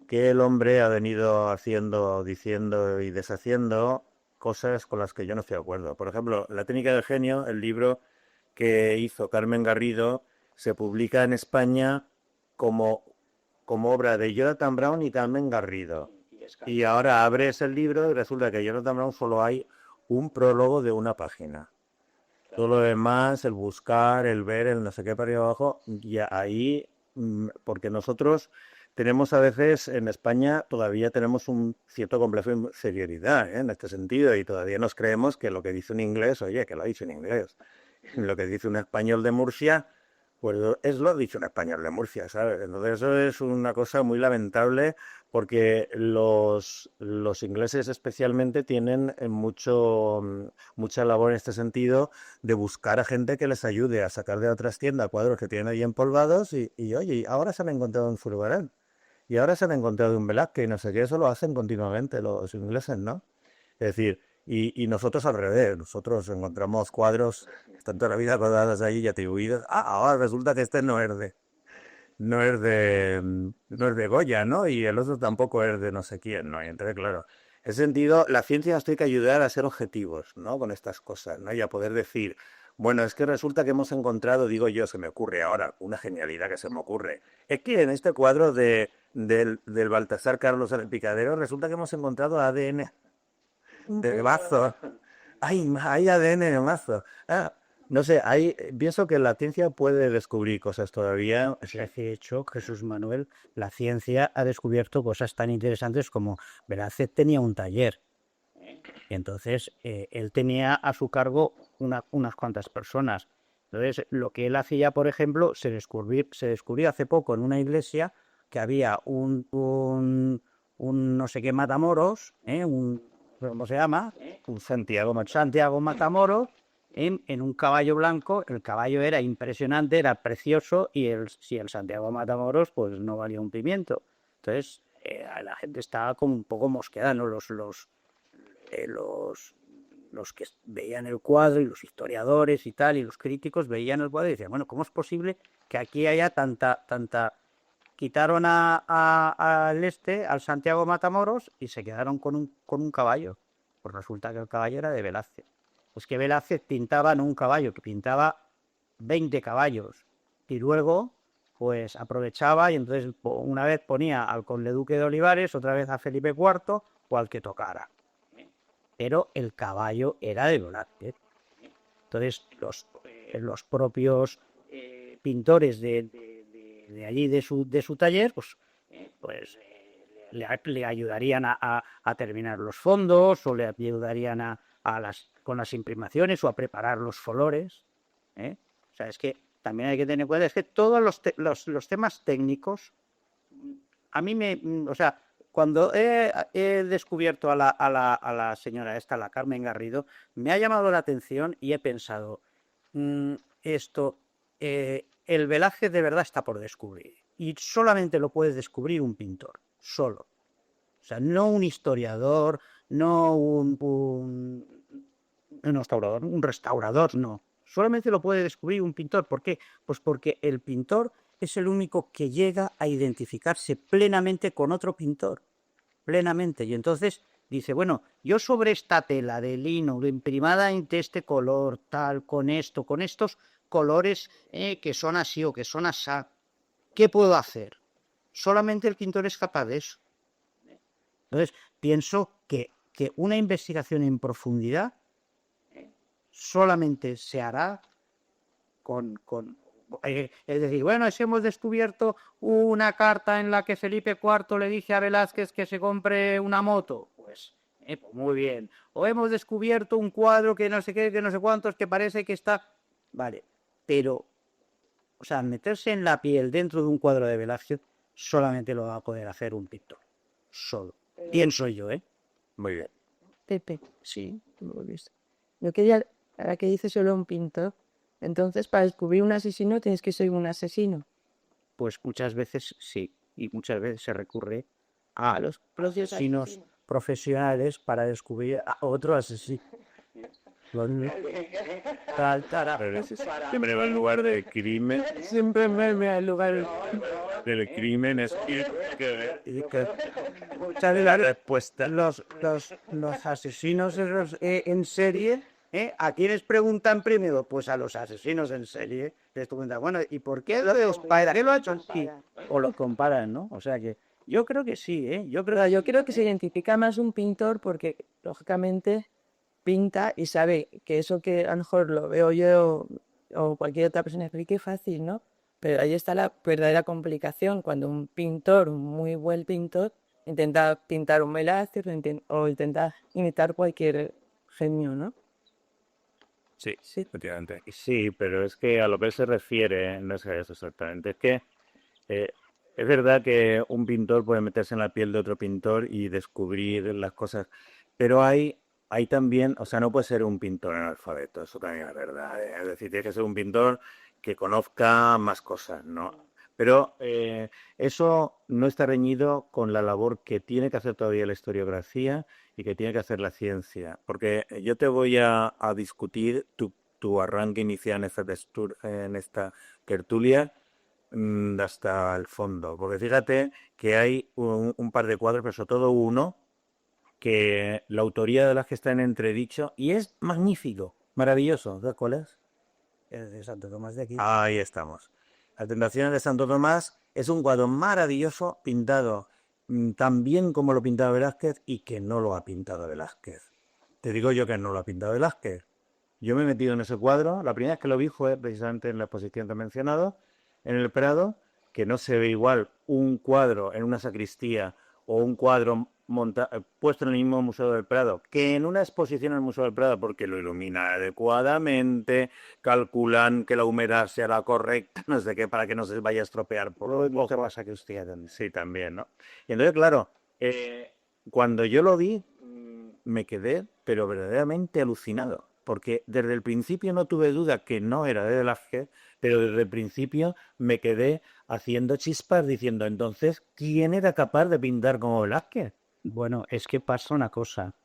que el hombre ha venido haciendo, diciendo y deshaciendo cosas con las que yo no estoy de acuerdo. Por ejemplo, La técnica del genio, el libro que hizo Carmen Garrido, se publica en España como, como obra de Jonathan Brown y Carmen Garrido. Y ahora abres el libro y resulta que Jonathan Brown solo hay un prólogo de una página. Todo lo demás, el buscar, el ver, el no sé qué para arriba abajo, y ahí, porque nosotros tenemos a veces en España, todavía tenemos un cierto complejo de inferioridad, ¿eh?, en este sentido, y todavía nos creemos que lo que dice un inglés, oye, que lo ha dicho en inglés. Lo que dice un español de Murcia, pues es lo dicho un español de Murcia, ¿sabes? Entonces eso es una cosa muy lamentable porque los ingleses especialmente tienen mucha labor en este sentido de buscar a gente que les ayude a sacar de otras tiendas cuadros que tienen ahí empolvados oye, y ahora se han encontrado un Zurbarán y ahora se han encontrado un Velázquez y no sé qué, eso lo hacen continuamente los ingleses, ¿no? Es decir, y nosotros al revés, nosotros encontramos cuadros que están toda la vida rodadas ahí y atribuidos. Ah, ahora resulta que este no es de Goya, ¿no? Y el otro tampoco es de no sé quién, ¿no? Y entonces, claro, en ese sentido, la ciencia nos tiene que ayudar a ser objetivos, ¿no?, con estas cosas, ¿no? Y a poder decir, bueno, es que resulta que hemos encontrado, digo yo, se me ocurre ahora, una genialidad que se me ocurre. Es que en este cuadro del Baltasar Carlos en el Picadero, resulta que hemos encontrado ADN de mazo. Hay ADN de mazo. No sé, pienso que la ciencia puede descubrir cosas todavía. De hecho, Jesús Manuel, la ciencia ha descubierto cosas tan interesantes como Velázquez tenía un taller. Y entonces él tenía a su cargo unas cuantas personas. Entonces, lo que él hacía, por ejemplo, se descubrió hace poco en una iglesia que había un no sé qué Matamoros, ¿cómo se llama? Un Santiago Santiago Matamoros, en un caballo blanco. El caballo era impresionante, era precioso, y si el Santiago Matamoros pues no valía un pimiento. Entonces, la gente estaba como un poco mosqueada, ¿no? Los que veían el cuadro y los historiadores y tal, y los críticos veían el cuadro y decían, bueno, ¿cómo es posible que aquí haya tanta... Quitaron al Santiago Matamoros y se quedaron con un caballo? Pues resulta que el caballo era de Velázquez. Pues que Velázquez pintaba no un caballo, que pintaba 20 caballos. Y luego, pues aprovechaba y entonces una vez ponía al conde duque de Olivares, otra vez a Felipe IV o al que tocara. Pero el caballo era de Velázquez. Entonces los propios pintores de allí, de su taller, pues le ayudarían a terminar los fondos, o le ayudarían con las imprimaciones, o a preparar los colores, ¿eh? O sea, es que también hay que tener en cuenta, es que todos los temas técnicos, a mí o sea, cuando he descubierto a la señora esta, la Carmen Garrido, me ha llamado la atención y he pensado, el Velázquez de verdad está por descubrir, y solamente lo puede descubrir un pintor, solo. O sea, no un historiador, no un restaurador, no. Solamente lo puede descubrir un pintor. ¿Por qué? Pues porque el pintor es el único que llega a identificarse plenamente con otro pintor, plenamente. Y entonces dice, bueno, yo sobre esta tela de lino imprimada de este color, tal, con esto, con estos colores que son así o que son asá, ¿qué puedo hacer? Solamente el pintor es capaz de eso. Entonces, pienso que una investigación en profundidad solamente se hará es decir, bueno, si hemos descubierto una carta en la que Felipe IV le dice a Velázquez que se compre una moto, pues muy bien. O hemos descubierto un cuadro que no sé qué, que no sé cuántos, que parece que está... Vale, pero, o sea, meterse en la piel dentro de un cuadro de Velázquez solamente lo va a poder hacer un pintor. Solo. Pienso yo, ¿eh? Muy bien. Pepe, sí, lo he visto. Yo quería, ahora que dice solo un pintor, entonces para descubrir un asesino tienes que ser un asesino. Pues muchas veces sí, y muchas veces se recurre a los propios asesinos profesionales para descubrir a otro asesino. Siempre va al lugar del crimen. Siempre me al lugar. Del crimen es Muchas de las respuestas. Los asesinos en serie, ¿a quiénes preguntan primero? Pues a los asesinos en serie. Les preguntan, bueno, ¿y por qué lo de Spider? ¿Qué lo ha hecho así? O lo comparan, ¿no? O sea que yo creo que sí, ¿eh? Yo creo que se identifica más un pintor porque, lógicamente, pinta y sabe que eso que a lo mejor lo veo yo o cualquier otra persona, pero qué fácil, ¿no? Pero ahí está la verdadera complicación, cuando un pintor, un muy buen pintor, intenta pintar un Velázquez o intenta imitar cualquier genio, ¿no? Sí, Sí. efectivamente. Sí, pero es que a lo que él se refiere no es a eso exactamente. Es que es verdad que un pintor puede meterse en la piel de otro pintor y descubrir las cosas, pero hay también, o sea, no puede ser un pintor analfabeto, eso también es verdad. Es decir, tiene que ser un pintor que conozca más cosas, ¿no? Pero eso no está reñido con la labor que tiene que hacer todavía la historiografía y que tiene que hacer la ciencia. Porque yo te voy a discutir tu arranque inicial en esta tertulia hasta el fondo. Porque fíjate que hay un par de cuadros, pero sobre todo uno, que la autoría de las que está en entredicho y es magnífico, maravilloso. ¿Sabes cuál es? El de Santo Tomás de Aquino. Ahí estamos. Las Tentaciones de Santo Tomás es un cuadro maravilloso pintado tan bien como lo pintaba Velázquez y que no lo ha pintado Velázquez. Te digo yo que no lo ha pintado Velázquez. Yo me he metido en ese cuadro. La primera vez que lo vi fue precisamente en la exposición que he mencionado, en el Prado, que no se ve igual un cuadro en una sacristía o un cuadro puesto en el mismo Museo del Prado que en una exposición en el Museo del Prado, porque lo ilumina adecuadamente, calculan que la humedad sea la correcta, no sé qué, para que no se vaya a estropear por Luego que pasa que usted sí, también, ¿no? Y entonces, claro, cuando yo lo vi, me quedé, pero verdaderamente alucinado, porque desde el principio no tuve duda que no era de Velázquez, pero desde el principio me quedé haciendo chispas diciendo, entonces, ¿quién era capaz de pintar como Velázquez? Bueno, es que pasa una cosa.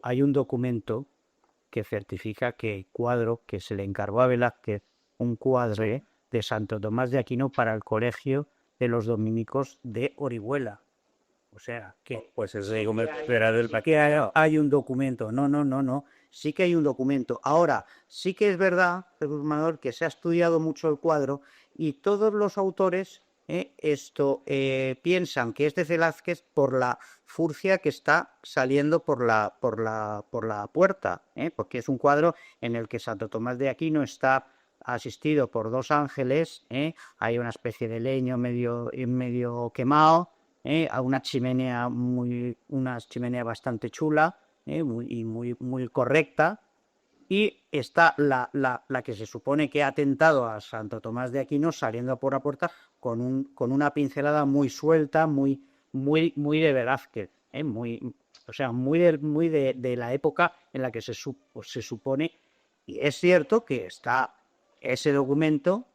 Hay un documento que certifica que el cuadro que se le encargó a Velázquez, un cuadro de Santo Tomás de Aquino para el Colegio de los Dominicos de Orihuela. O sea, que pues ese documento era del que hay un documento. No. Sí que hay un documento. Ahora, sí que es verdad, Jesús Manuel, que se ha estudiado mucho el cuadro y todos los autores piensan que es de Velázquez por la furcia que está saliendo por la puerta, porque es un cuadro en el que Santo Tomás de Aquino está asistido por dos ángeles, hay una especie de leño medio quemado, a una chimenea bastante chula, muy correcta, y está la que se supone que ha atentado a Santo Tomás de Aquino saliendo por la puerta con una pincelada muy suelta, muy de Velázquez, o sea, muy de la época en la que se supone, y es cierto que está ese documento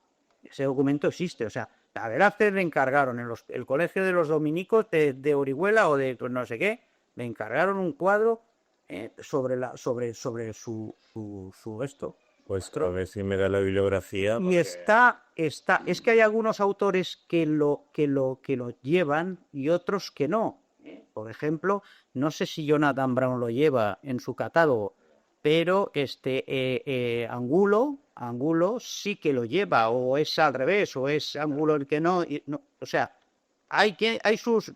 existe, o sea, a Velázquez le encargaron en el Colegio de los Dominicos de Orihuela o de no sé qué, le encargaron un cuadro sobre su Pues a ver si me da la bibliografía. Y porque- es que hay algunos autores que lo llevan y otros que no. Por ejemplo, no sé si Jonathan Brown lo lleva en su catálogo, pero Angulo sí que lo lleva, o es al revés, o es Angulo el que no. O sea, hay sus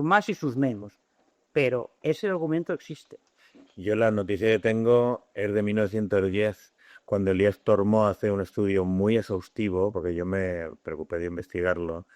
más y sus menos, pero ese argumento existe. Yo la noticia que tengo es de 1910, cuando Elías Tormo hace un estudio muy exhaustivo, porque yo me preocupé de investigarlo,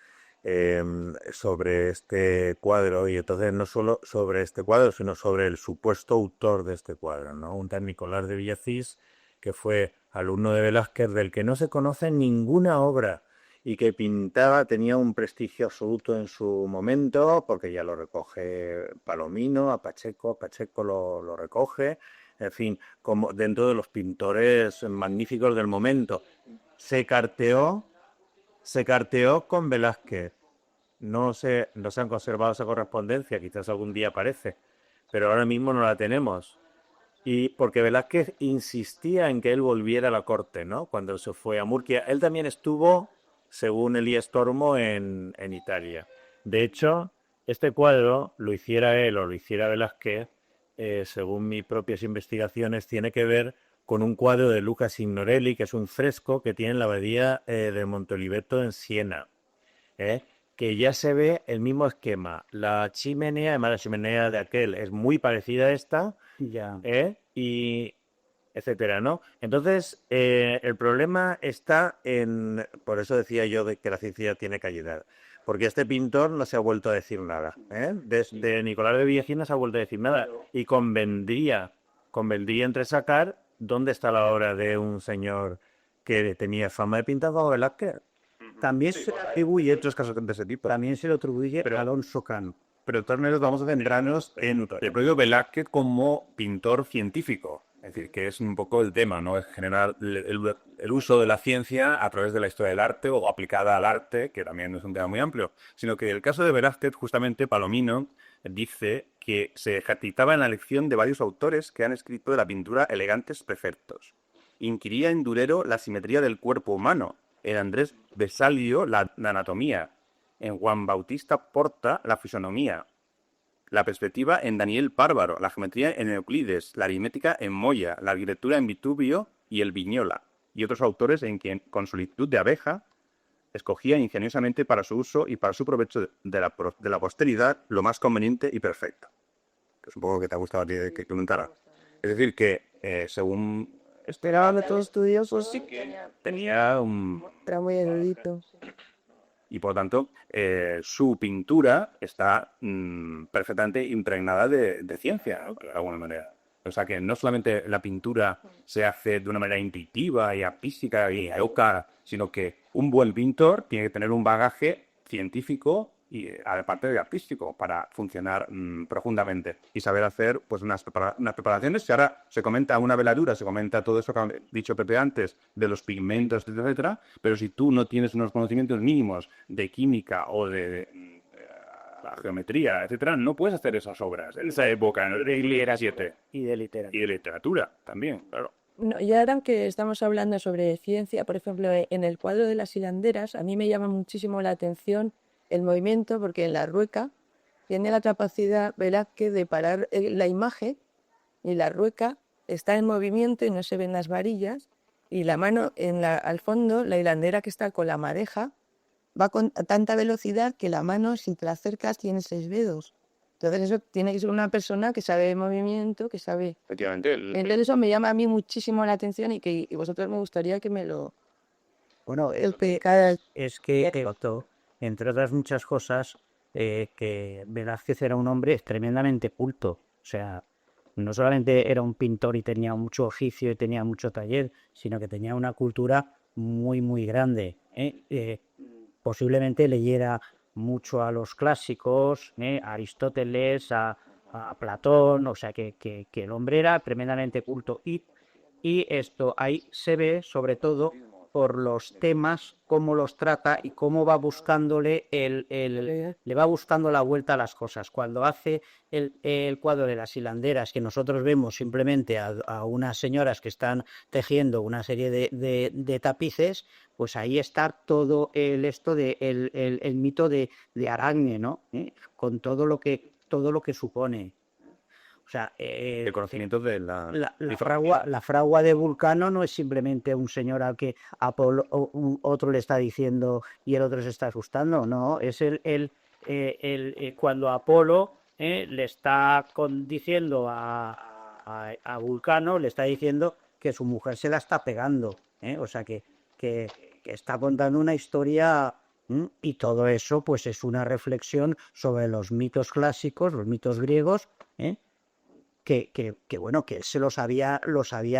sobre este cuadro, y entonces no solo sobre este cuadro, sino sobre el supuesto autor de este cuadro, ¿no? Un tal Nicolás de Villacís, que fue alumno de Velázquez, del que no se conoce ninguna obra y que pintaba, tenía un prestigio absoluto en su momento, porque ya lo recoge Palomino, a Pacheco lo recoge, en fin, como dentro de los pintores magníficos del momento. Se carteó, se carteó con Velázquez. No se han conservado esa correspondencia, quizás algún día aparece, pero ahora mismo no la tenemos. Y porque Velázquez insistía en que él volviera a la corte, ¿no? Cuando se fue a Murcia. Él también estuvo, según Elías Tormo, en Italia. De hecho, este cuadro, lo hiciera él o lo hiciera Velázquez, según mis propias investigaciones, tiene que ver con un cuadro de Luca Signorelli, que es un fresco que tiene en la abadía de Montoliveto en Siena, ¿eh? Que ya se ve el mismo esquema. La chimenea, además la chimenea de aquel es muy parecida a esta, Ya. y etcétera, ¿no? Entonces, el problema está en, por eso decía yo de que la ciencia tiene que ayudar, porque este pintor no se ha vuelto a decir nada, ¿eh? Desde Nicolás de Villacís no se ha vuelto a decir nada, y convendría entresacar dónde está la obra de un señor que tenía fama de pintar como Velázquez. También se le atribuye, Otros casos de ese tipo. también se le atribuye Pero- a Alonso Cano. Pero de todas maneras vamos a centrarnos en el propio Velázquez como pintor científico. Es decir, que es un poco el tema, ¿no? Es generar el uso de la ciencia a través de la historia del arte o aplicada al arte, que también es un tema muy amplio. Sino que el caso de Velázquez, justamente Palomino dice que se ejercitaba en la lección de varios autores que han escrito de la pintura elegantes perfectos. Inquiría en Durero la simetría del cuerpo humano, en Andrés Vesalio la anatomía, en Juan Bautista Porta la fisonomía, la perspectiva en Daniel Bárbaro, la geometría en Euclides, la aritmética en Moya, la arquitectura en Vitubio y el Viñola, y otros autores en quien, con solitud de abeja, escogía ingeniosamente para su uso y para su provecho de la posteridad lo más conveniente y perfecto. Que es un poco lo que te ha gustado a ti que comentara. Es decir, que según Esperaba métodos estudiosos, sí, tenía un... era muy erudito. Y por lo tanto, su pintura está perfectamente impregnada de ciencia, ¿no? De alguna manera. O sea que no solamente la pintura se hace de una manera intuitiva y artística y loca, sino que un buen pintor tiene que tener un bagaje científico y aparte de artístico para funcionar profundamente y saber hacer pues unas preparaciones. Si ahora se comenta una veladura, se comenta todo eso que ha dicho Pepe antes de los pigmentos, etcétera, pero si tú no tienes unos conocimientos mínimos de química o de la geometría, etcétera, no puedes hacer esas obras en esa época de Ilíada 7 Y de literatura. y de literatura también, claro. No, y ahora que estamos hablando sobre ciencia, por ejemplo, en el cuadro de las hilanderas, a mí me llama muchísimo la atención el movimiento, porque en la rueca tiene la capacidad Velázquez de parar la imagen y la rueca está en movimiento y no se ven las varillas, y la mano al fondo, la hilandera que está con la madeja, va con tanta velocidad que la mano, si te la acercas, tiene 6 dedos. Entonces eso tiene que ser una persona que sabe de movimiento, que sabe... Efectivamente, Entonces eso me llama a mí muchísimo la atención y vosotros me gustaría que me lo... Bueno, explicarais. es que notó, entre otras muchas cosas, que Velázquez era un hombre tremendamente culto. O sea, no solamente era un pintor y tenía mucho oficio y tenía mucho taller, sino que tenía una cultura muy, muy grande, ¿eh? Posiblemente leyera mucho a los clásicos, a Aristóteles, a Platón, o sea, que el hombre era tremendamente culto. Y esto ahí se ve, sobre todo, por los temas, cómo los trata y cómo va buscándole le va buscando la vuelta a las cosas. Cuando hace el cuadro de las hilanderas, que nosotros vemos simplemente a unas señoras que están tejiendo una serie de tapices, pues ahí está todo el mito de Aracne, ¿no? Con todo lo que supone. O sea, El conocimiento de la la fragua de Vulcano no es simplemente un señor al que Apolo, otro le está diciendo y el otro se está asustando, no, es cuando Apolo le está diciendo a Vulcano, le está diciendo que su mujer se la está pegando, o sea que está contando una historia. Y todo eso pues es una reflexión sobre los mitos clásicos, los mitos griegos, que bueno, que él se los había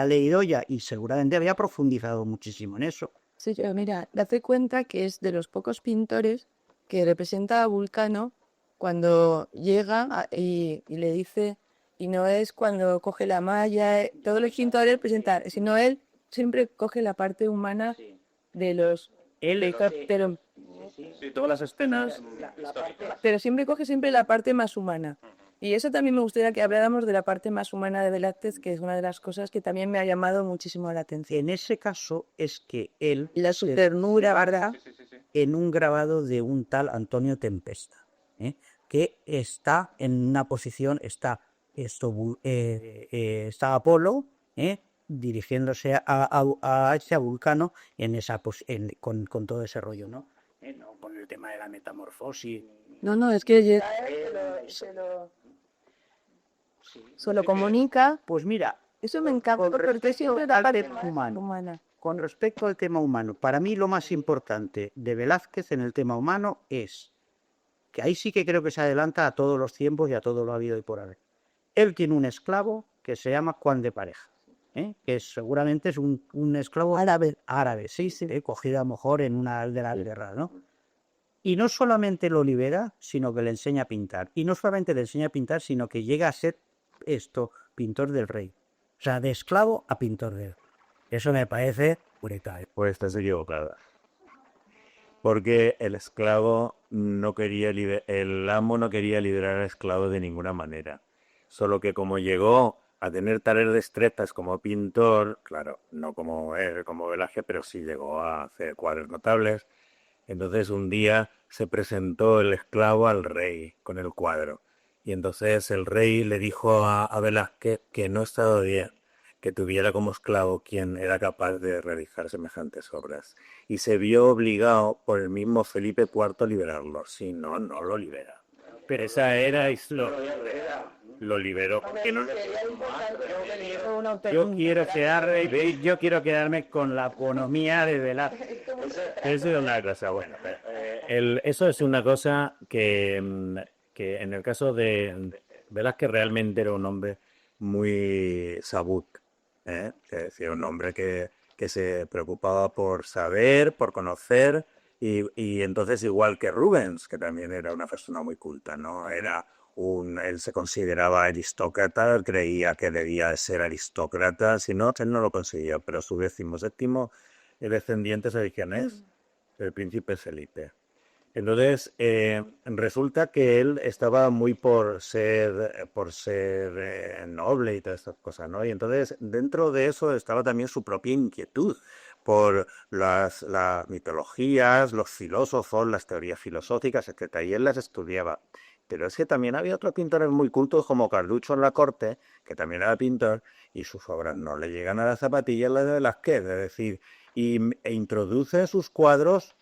leído ya y seguramente había profundizado muchísimo en eso. Sí, mira, date cuenta que es de los pocos pintores que representa a Vulcano cuando llega y le dice, y no es cuando coge la malla, todos los pintores representan, sino él siempre coge la parte humana de los... todas las escenas, pero siempre coge la parte más humana. Y eso también me gustaría que habláramos de la parte más humana de Velázquez, que es una de las cosas que también me ha llamado muchísimo la atención. En ese caso es que él... Su ternura, ¿verdad? En un grabado de un tal Antonio Tempesta, que está en una posición, está Apolo, dirigiéndose a Vulcano con todo ese rollo, ¿no? No con el tema de la metamorfosis. No, es que se lo comunica. Pues mira, eso me encanta, porque siempre la parte humana. Con respecto al tema humano, para mí lo más importante de Velázquez en el tema humano es que ahí sí que creo que se adelanta a todos los tiempos y a todo lo habido y por haber. Él tiene un esclavo que se llama Juan de Pareja, que seguramente es un esclavo árabe, sí, cogido a lo mejor en una de las guerras, ¿no? Y no solamente lo libera, sino que le enseña a pintar. Y no solamente le enseña a pintar, sino que llega a ser pintor del rey. O sea, de esclavo a pintor del rey. Eso me parece brutal. Pues estás equivocada. Porque el esclavo no quería el amo no quería liberar al esclavo de ninguna manera. Solo que como llegó a tener tales destrezas como pintor, claro, no como él, como Velázquez, pero sí llegó a hacer cuadros notables. Entonces un día se presentó el esclavo al rey con el cuadro. Y entonces el rey le dijo a Velázquez que no estaba bien que tuviera como esclavo quien era capaz de realizar semejantes obras. Y se vio obligado por el mismo Felipe IV a liberarlo. Si no, no lo libera. Pero esa era lo liberó. Yo quiero quedarme con la economía de Velázquez. Eso es una cosa buena. Eso es una cosa que en el caso de Velázquez realmente era un hombre muy sabut, es decir, un hombre que se preocupaba por saber, por conocer, y entonces igual que Rubens, que también era una persona muy culta, ¿no? Él se consideraba aristócrata, creía que debía ser aristócrata, si no, él no lo conseguía, pero su 17º descendiente se es el príncipe Felipe. Entonces, resulta que él estaba muy por ser noble y todas estas cosas, ¿no? Y entonces, dentro de eso estaba también su propia inquietud por las mitologías, los filósofos, las teorías filosóficas, etc. Y él las estudiaba. Pero es que también había otros pintores muy cultos como Carducho en la corte, que también era pintor, y sus obras no le llegan a las zapatillas las de Velázquez, es decir, e introduce en sus cuadros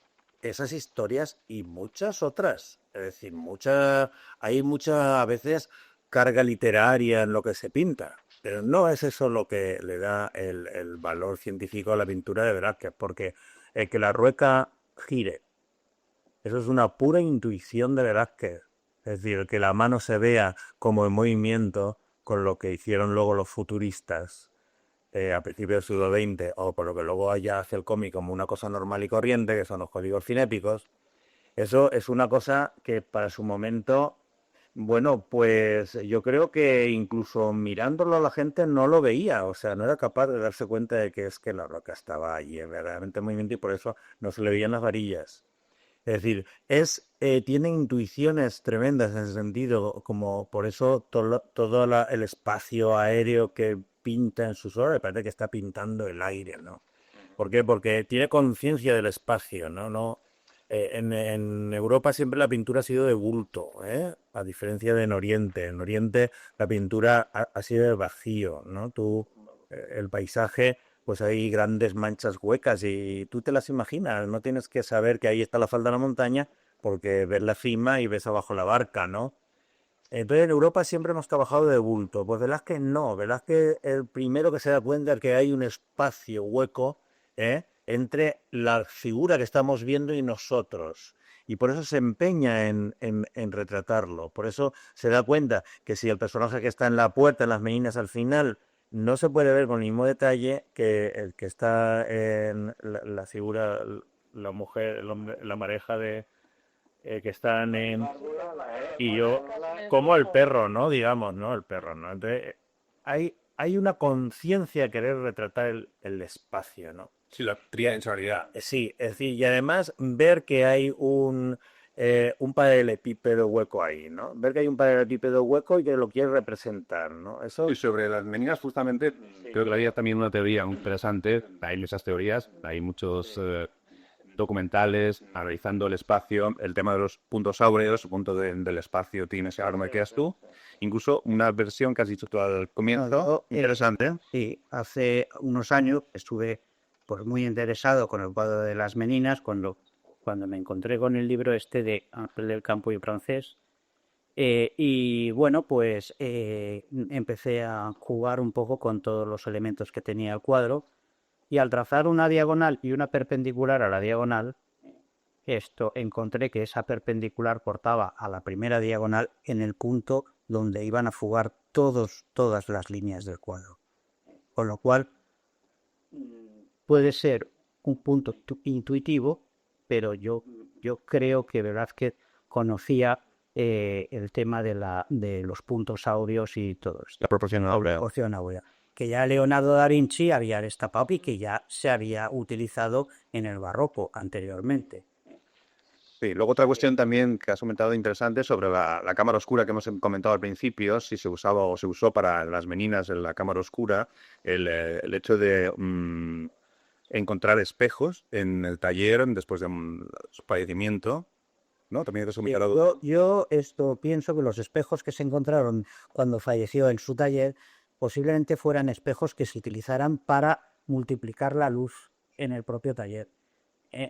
esas historias y muchas otras. Es decir, hay mucha a veces carga literaria en lo que se pinta, pero no es eso lo que le da el valor científico a la pintura de Velázquez, porque el que la rueca gire, eso es una pura intuición de Velázquez. Es decir, que la mano se vea como en movimiento, con lo que hicieron luego los futuristas a principios del siglo XX, o por lo que luego ya hace el cómic como una cosa normal y corriente, que son los códigos cinépicos. Eso es una cosa que para su momento Bueno, pues yo creo que incluso mirándolo la gente no lo veía, o sea, no era capaz de darse cuenta de que es que la roca estaba allí verdaderamente en movimiento y por eso no se le veían las varillas. Es decir, tiene intuiciones tremendas en ese sentido, como por eso el espacio aéreo que pinta en sus obras, parece que está pintando el aire, ¿no? ¿Por qué? Porque tiene conciencia del espacio, ¿no? En Europa siempre la pintura ha sido de bulto, ¿eh? A diferencia de en Oriente. En Oriente la pintura ha sido de vacío, ¿no? El paisaje, pues hay grandes manchas huecas y tú te las imaginas, no tienes que saber que ahí está la falda de la montaña porque ves la cima y ves abajo la barca, ¿no? Entonces en Europa siempre hemos trabajado de bulto. Pues Velázquez no, Velázquez el primero que se da cuenta es que hay un espacio hueco, entre la figura que estamos viendo y nosotros. Y por eso se empeña en retratarlo. Por eso se da cuenta que si el personaje que está en la puerta, en las meninas al final, no se puede ver con el mismo detalle que el que está en la figura, la mujer, el hombre, la pareja que están en... Y yo, como el perro, ¿no? Digamos, ¿no? El perro, ¿no? Entonces, hay una conciencia de querer retratar el espacio, ¿no? Sí, la tridimensionalidad. Sí, es decir, y además ver que hay un paralelepípedo hueco ahí, ¿no? Ver que hay un paralelepípedo hueco y que lo quiere representar, ¿no? Eso Y sobre las meninas, justamente, creo que había también una teoría muy interesante. Hay muchas teorías, hay muchos documentales analizando el espacio, el tema de los puntos áureos, el punto del espacio tienes, ahora me quedas tú. Incluso una versión que has dicho tú al comienzo, interesante. Sí, hace unos años estuve pues muy interesado con el cuadro de las meninas cuando me encontré con el libro este de Ángel del Campo y Francés. Y bueno, pues empecé a jugar un poco con todos los elementos que tenía el cuadro y al trazar una diagonal y una perpendicular a la diagonal, encontré que esa perpendicular cortaba a la primera diagonal en el punto donde iban a fugar todas las líneas del cuadro. Con lo cual puede ser un punto intuitivo, pero yo creo que Velázquez conocía el tema de los puntos áureos y todo esto. La proporción áurea. Proporción áurea. Que ya Leonardo da Vinci había destapado y que ya se había utilizado en el barroco anteriormente. Sí, luego otra cuestión también que has comentado interesante sobre la cámara oscura que hemos comentado al principio, si se usaba o se usó para las meninas en la cámara oscura, el hecho de encontrar espejos en el taller después de su fallecimiento, ¿no? También has comentado. Yo pienso que los espejos que se encontraron cuando falleció en su taller posiblemente fueran espejos que se utilizaran para multiplicar la luz en el propio taller.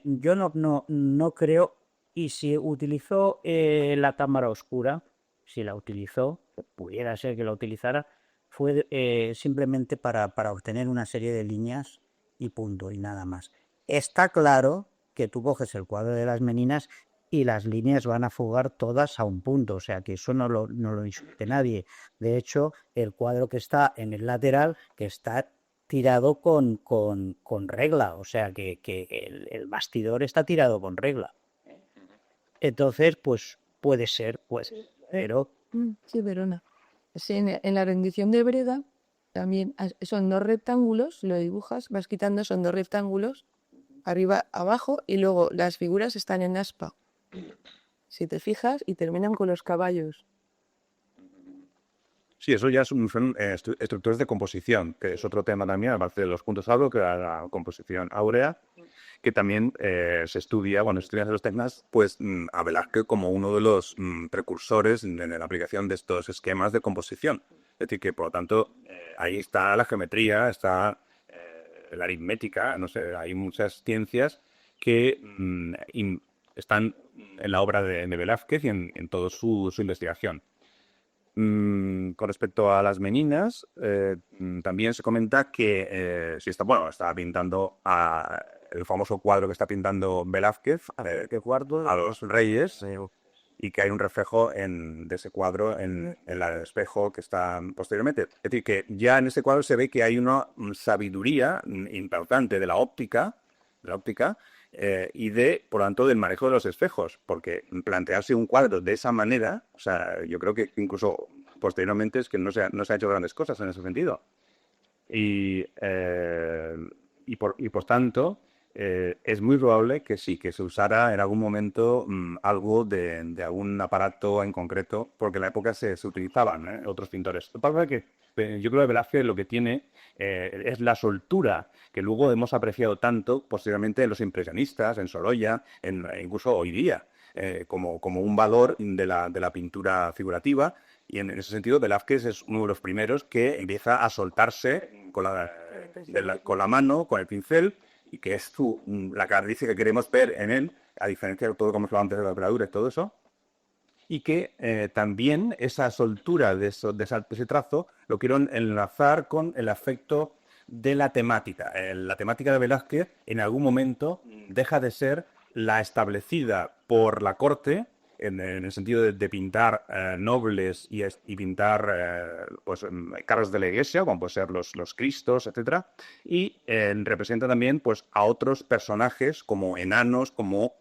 Yo no creo, y si utilizó la cámara oscura, si la utilizó, pudiera ser que la utilizara, fue simplemente para obtener una serie de líneas y punto, y nada más. Está claro que tú coges el cuadro de las meninas y las líneas van a fugar todas a un punto, o sea que eso no lo discute nadie. De hecho, el cuadro que está en el lateral, que está tirado con regla, o sea que el bastidor está tirado con regla. Entonces, pues puede ser, pues, pero... Sí, Verona. Sí, en la rendición de Breda también son dos rectángulos, lo dibujas, vas quitando, son dos rectángulos, arriba, abajo, y luego las figuras están en aspa. Si te fijas, y terminan con los caballos. Sí, eso ya son estructuras de composición, que es otro tema también, aparte de los puntos áureos, que era la composición áurea, que también se estudia, cuando estudian los técnicas, pues a Velázquez como uno de los precursores en la aplicación de estos esquemas de composición. Es decir, que por lo tanto ahí está la geometría, está la aritmética, no sé, hay muchas ciencias que están en la obra de Velázquez y en toda su investigación. Con respecto a las meninas, también se comenta que estaba pintando el famoso cuadro que está pintando Velázquez, a los reyes, y que hay un reflejo de ese cuadro en el espejo que está posteriormente. Es decir, que ya en ese cuadro se ve que hay una sabiduría importante de la óptica, y por lo tanto, del manejo de los espejos, porque plantearse un cuadro de esa manera, o sea, yo creo que incluso posteriormente es que no se ha hecho grandes cosas en ese sentido. Y por tanto, es muy probable que sí, que se usara en algún momento algo de algún aparato en concreto, porque en la época se utilizaban otros pintores. Lo que pasa es que yo creo que Velázquez lo que tiene es la soltura que luego hemos apreciado tanto posteriormente en los impresionistas, en Sorolla, incluso hoy día, como un valor de la pintura figurativa. Y en ese sentido, Velázquez es uno de los primeros que empieza a soltarse con la mano, con el pincel, y que es la característica que queremos ver en él, a diferencia de todo como hablaba antes de la operadura y todo eso. Y que también esa soltura de ese trazo lo quiero enlazar con el afecto de la temática. La temática de Velázquez en algún momento deja de ser la establecida por la corte, en el sentido de pintar nobles y pintar caras de la iglesia, como pueden ser los Cristos, etcétera, y representa también pues a otros personajes como enanos, como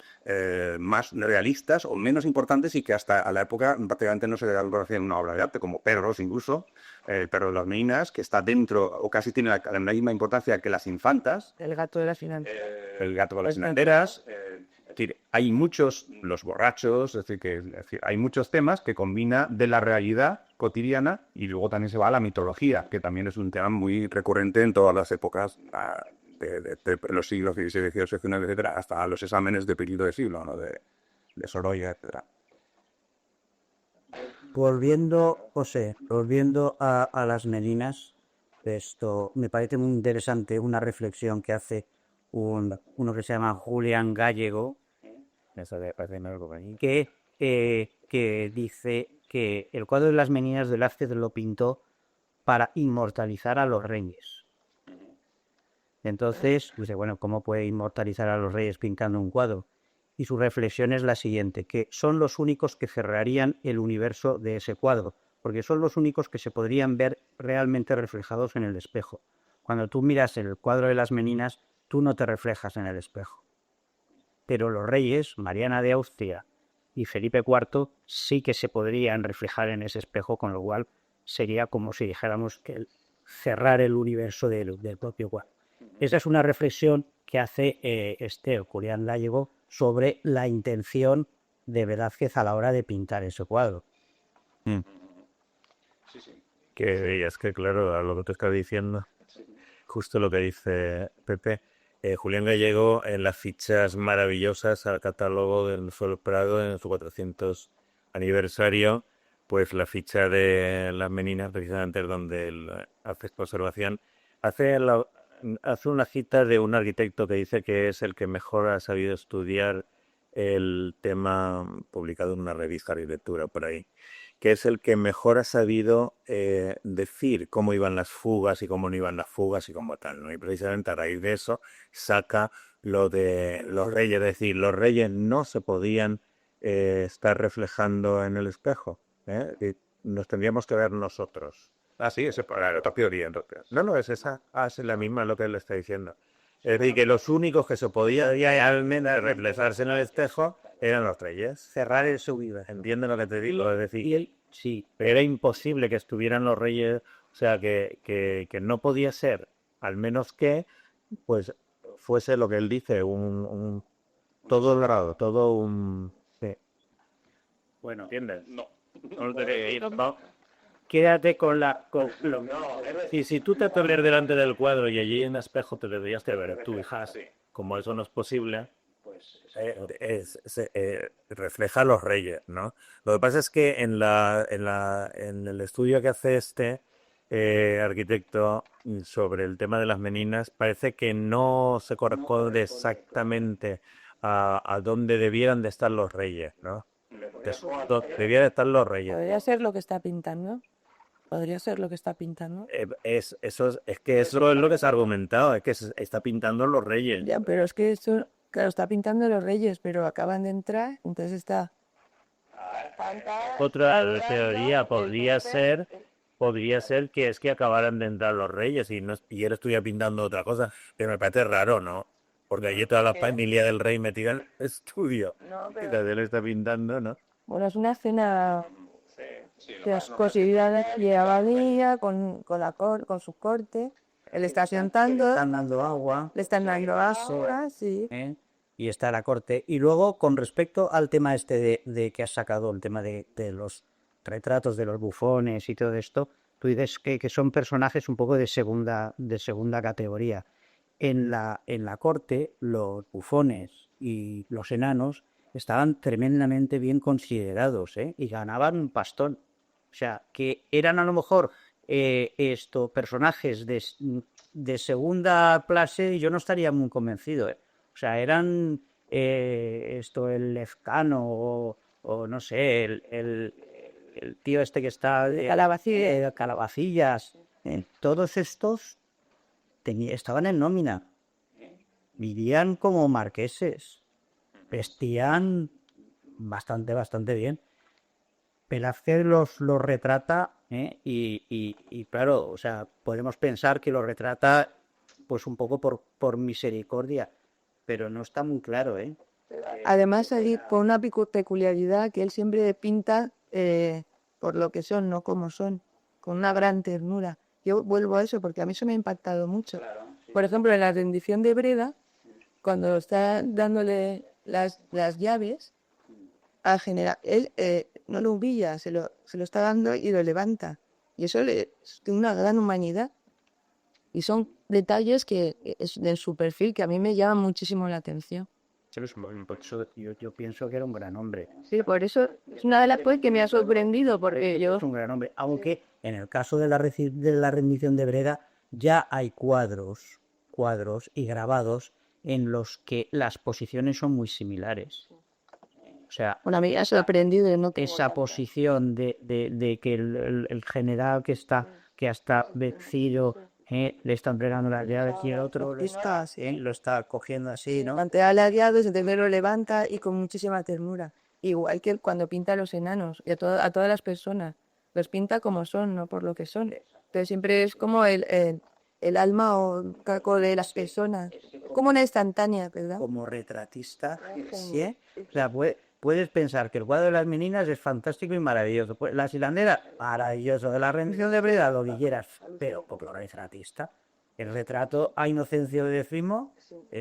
más realistas o menos importantes y que hasta a la época prácticamente no se hacían una obra de arte, como Perros incluso, el Perro de las Meninas, que está dentro o casi tiene la misma importancia que las infantas. El gato de las finanzas. El gato de las finanderas. Es decir, hay muchos, los borrachos, es decir, hay muchos temas que combina de la realidad cotidiana y luego también se va a la mitología, que también es un tema muy recurrente en todas las épocas de los siglos XVI, XVIII, XIX, etcétera, hasta los exámenes de periodo de siglo, ¿no? de Sorolla, etcétera. Volviendo a las Meninas, esto me parece muy interesante una reflexión que hace uno que se llama Julián Gallego, que dice que el cuadro de las Meninas de Velázquez lo pintó para inmortalizar a los reyes. Entonces, dice, bueno, ¿cómo puede inmortalizar a los reyes pintando un cuadro? Y su reflexión es la siguiente, que son los únicos que cerrarían el universo de ese cuadro, porque son los únicos que se podrían ver realmente reflejados en el espejo. Cuando tú miras el cuadro de las Meninas, tú no te reflejas en el espejo. Pero los reyes, Mariana de Austria y Felipe IV, sí que se podrían reflejar en ese espejo, con lo cual sería como si dijéramos que cerrar el universo del propio cuadro. Esa es una reflexión que hace Julián Gallego sobre la intención de Velázquez a la hora de pintar ese cuadro. Que es que, claro, a lo que te estás diciendo, justo lo que dice Pepe, Julián Gallego en las fichas maravillosas al catálogo del Sol Prado en su 400 aniversario, pues la ficha de las Meninas, precisamente es donde él hace esta observación, hace una cita de un arquitecto que dice que es el que mejor ha sabido estudiar el tema, publicado en una revista de arquitectura por ahí, que es el que mejor ha sabido decir cómo iban las fugas y cómo no iban las fugas y cómo tal, ¿no? Y precisamente a raíz de eso saca lo de los reyes, es decir, los reyes no se podían estar reflejando en el espejo, y nos tendríamos que ver nosotros. Ah, sí, esa es la otra teoría, entonces. No, es esa. Es la misma lo que él está diciendo. Es decir, que los únicos que se podían al menos reflejarse en el espejo eran los reyes. Cerrar el subida. ¿Entiendes lo que te digo? Es decir, Y él, sí, pero era imposible que estuvieran los reyes, o sea, que no podía ser, al menos que, pues, fuese lo que él dice, todo dorado, todo un... Sí. bueno, ¿Entiendes? No. No lo tenía que ir, ¿no? quédate con Si tú te pones delante del cuadro y allí en el espejo te deberías de ver tú, hija, como eso no es posible, pues refleja a los reyes, ¿no? Lo que pasa es que en el estudio que hace este arquitecto sobre el tema de las Meninas, parece que no se corresponde exactamente a dónde debieran de estar los reyes, ¿no? Debían de estar los reyes. Podría ser lo que está pintando. Podría ser lo que está pintando. Es que eso es lo que se ha argumentado, es que se está pintando los reyes. Ya, pero es que esto, claro, está pintando los reyes, pero acaban de entrar, entonces está... Otra teoría podría ser que es que acabaran de entrar los reyes y él estuviera pintando otra cosa, pero me parece raro, ¿no? Porque allí toda la familia del rey metida en el estudio. No, Y pero la de él está pintando, ¿no? bueno, es una escena que las posibilidades lleva día con su corte. Él está sentando, Están dando agua. le están dando agua, sí. ¿Eh? Y está la corte. Y luego, con respecto al tema este de que has sacado, el tema de los retratos de los bufones y todo esto, tú dices que son personajes un poco de segunda categoría. En la corte, los bufones y los enanos estaban tremendamente bien considerados, ¿eh? Y ganaban un pastón. O sea, que eran a lo mejor personajes de segunda clase, y yo no estaría muy convencido, ¿eh? O sea, eran el Lezcano o no sé, el tío este que está de Calabacillas. Todos estos estaban en nómina, vivían como marqueses, vestían bastante bien. Velázquez los retrata, ¿eh? Y claro, o sea, podemos pensar que los retrata pues un poco por misericordia, pero no está muy claro, ¿eh? Además, allí con una peculiaridad que él siempre pinta por lo que son, no como son, con una gran ternura. Yo vuelvo a eso porque a mí eso me ha impactado mucho. Por ejemplo, en la rendición de Breda, cuando está dándole las llaves al general, él no lo humilla, se lo está dando y lo levanta. Y eso es de una gran humanidad. Y son detalles que es de su perfil que a mí me llaman muchísimo la atención. Yo pienso que era un gran hombre. Sí, por eso es una de las cosas que me ha sorprendido, porque yo... Es un gran hombre, aunque en el caso de la rendición de Breda ya hay cuadros y grabados en los que las posiciones son muy similares. O sea, Bueno, a mí me ha sorprendido, ¿no? esa posición de que el general que está vencido, le está entregando las llaves y el otro lo está cogiendo así, ¿no? Ante aliados, entonces lo levanta y con muchísima ternura. Igual que cuando pinta a los enanos y a todas las personas. Los pinta como son, no por lo que son. Entonces siempre es como el alma o caco de las personas. Como una instantánea, ¿verdad? Como retratista, sí, ¿eh? O sea, puedes pensar que el cuadro de las meninas es fantástico y maravilloso. Pues la hilandera, maravilloso. De la rendición de Breda, lo que quieras. Pero como retratista, el retrato a Inocencio X,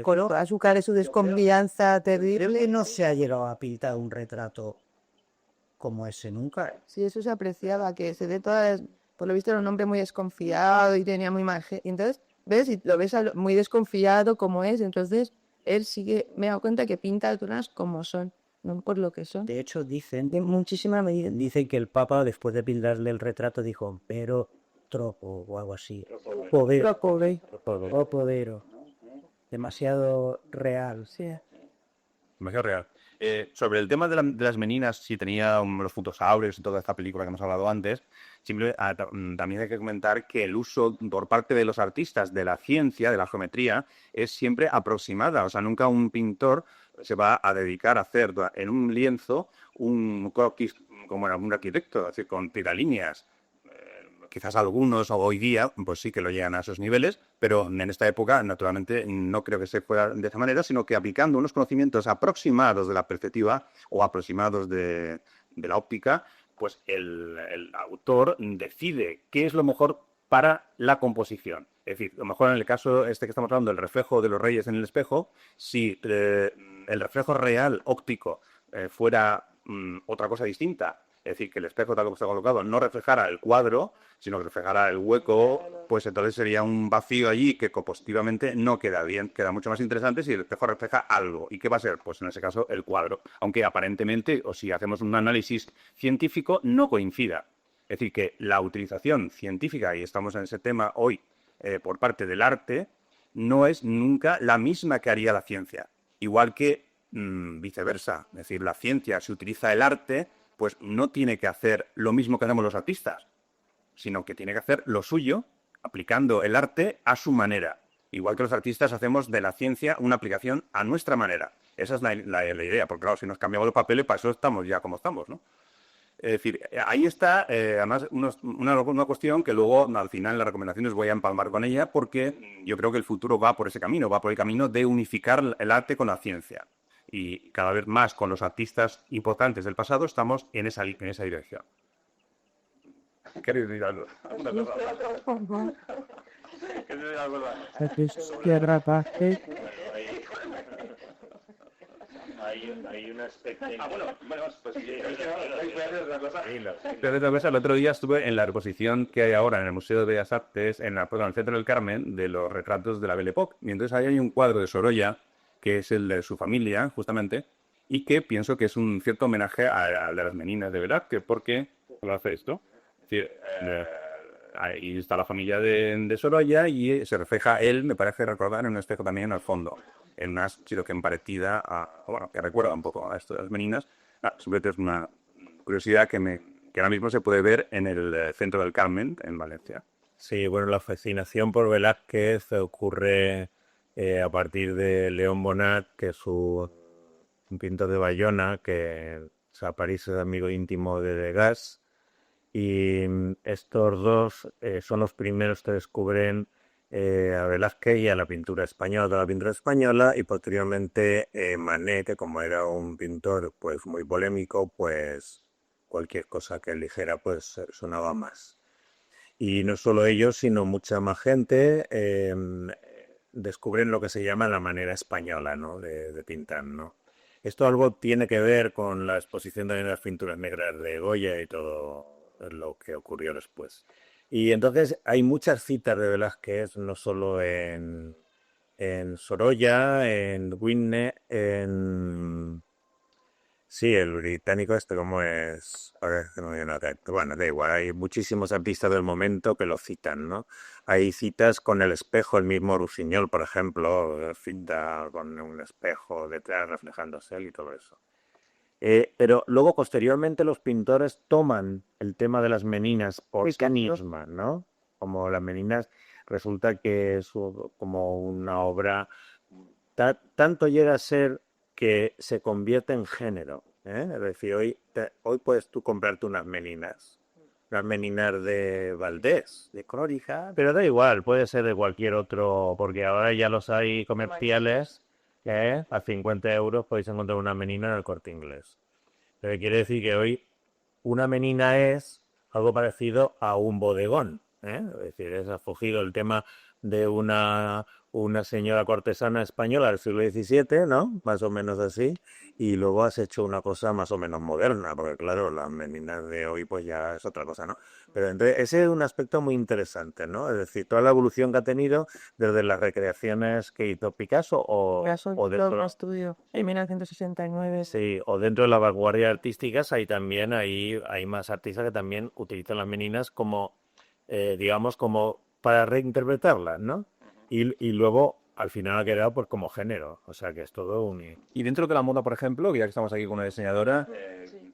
Con toda su cara y su desconfianza creo terrible. que no se ha llegado a pintar un retrato como ese nunca. Sí, eso se apreciaba, que se ve todas, por lo visto era un hombre muy desconfiado y tenía muy mal y entonces, ves, y lo ves muy desconfiado como es, entonces él sigue, me he dado cuenta que pinta a personas como son, no por lo que son. De hecho, dicen De muchísima medida. que el Papa, después de pintarle el retrato, dijo, pero tropo o algo así. Poder, vero. Demasiado real. Sí. Demasiado real. Sobre el tema de las meninas, si tenía los puntos áureos y toda esta película que hemos hablado antes, también hay que comentar que el uso por parte de los artistas de la ciencia, de la geometría, es siempre aproximada. O sea, nunca un pintor se va a dedicar a hacer en un lienzo un croquis como en algún arquitecto, es decir, con tiralíneas. Quizás algunos hoy día, pues sí que lo llegan a esos niveles, pero en esta época, naturalmente, no creo que se fuera de esa manera, sino que aplicando unos conocimientos aproximados de la perspectiva o aproximados de la óptica, pues el autor decide qué es lo mejor para la composición. Es decir, lo mejor en el caso este que estamos hablando, el reflejo de los reyes en el espejo, si el reflejo real óptico fuera otra cosa distinta, es decir, que el espejo tal como está colocado no reflejara el cuadro, sino que reflejara el hueco, pues entonces sería un vacío allí que compositivamente no queda bien, queda mucho más interesante si el espejo refleja algo. ¿Y qué va a ser? Pues en ese caso el cuadro, aunque aparentemente, o si hacemos un análisis científico, no coincida. Es decir, que la utilización científica, y estamos en ese tema hoy, por parte del arte, no es nunca la misma que haría la ciencia. Igual que viceversa, es decir, la ciencia, si utiliza el arte, pues no tiene que hacer lo mismo que hacemos los artistas, sino que tiene que hacer lo suyo, aplicando el arte a su manera. Igual que los artistas hacemos de la ciencia una aplicación a nuestra manera. Esa es la idea, porque claro, si nos cambiamos los papeles, para eso estamos ya como estamos, ¿no? Es decir, ahí está, además, una cuestión que luego, al final, en las recomendaciones voy a empalmar con ella, porque yo creo que el futuro va por ese camino, va por el camino de unificar el arte con la ciencia. Y cada vez más, con los artistas importantes del pasado, estamos en esa dirección. ¿Queréis decir algo? Hay un aspecto... El otro día estuve en la exposición que hay ahora en el Museo de Bellas Artes, en el Centro del Carmen, de los retratos de la Belle Époque. Y entonces ahí hay un cuadro de Sorolla, que es el de su familia, justamente, y que pienso que es un cierto homenaje al de las Meninas de Velázquez, porque lo hace esto. Es decir, ahí está la familia de Sorolla y se refleja él, me parece recordar, en un espejo también al fondo, en una situación parecida que recuerda un poco a esto de las Meninas. Simplemente es una curiosidad que ahora mismo se puede ver en el Centro del Carmen, en Valencia. Sí, bueno, la fascinación por Velázquez ocurre a partir de León Bonnat, que es un pintor de Bayona, que a París es amigo íntimo de Degas, y estos dos son los primeros que descubren a Velázquez y a la pintura española, toda la pintura española, y posteriormente Manet, que como era un pintor pues muy polémico, pues cualquier cosa que eligiera pues sonaba más. Y no solo ellos, sino mucha más gente descubren lo que se llama la manera española, ¿no?, de pintar, ¿no? Esto algo tiene que ver con la exposición también de las pinturas negras de Goya y todo lo que ocurrió después. Y entonces hay muchas citas de Velázquez, no solo en Sorolla, en Whitney, Sí, el británico ¿cómo es? Ahora es que no me viene a la cabeza. Bueno, da igual, hay muchísimos artistas del momento que lo citan, ¿no? Hay citas con el espejo, el mismo Rusiñol, por ejemplo, cita con un espejo detrás reflejándose él y todo eso. Pero luego, posteriormente, los pintores toman el tema de las meninas por sí mismas, ¿no? Como las meninas resulta que es como una obra, tanto llega a ser que se convierte en género, ¿eh? Es decir, hoy puedes tú comprarte unas meninas de Valdés, de Crónica, pero da igual, puede ser de cualquier otro, porque ahora ya los hay comerciales, a 50 euros podéis encontrar una menina en el Corte Inglés. Lo que quiere decir que hoy una menina es algo parecido a un bodegón, ¿eh? Es decir, has cogido el tema de una señora cortesana española del siglo XVII, ¿no? Más o menos así, y luego has hecho una cosa más o menos moderna, porque claro, las meninas de hoy pues ya es otra cosa, ¿no? Pero entonces ese es un aspecto muy interesante, ¿no? Es decir, toda la evolución que ha tenido desde las recreaciones que hizo Picasso o dentro estudio en 1969. Sí, o dentro de la vanguardia artísticas hay más artistas que también utilizan las meninas como, digamos, como para reinterpretarlas, ¿no? Y luego, al final ha quedado pues como género, o sea que es todo un... Y dentro de la moda, por ejemplo, ya que estamos aquí con una diseñadora,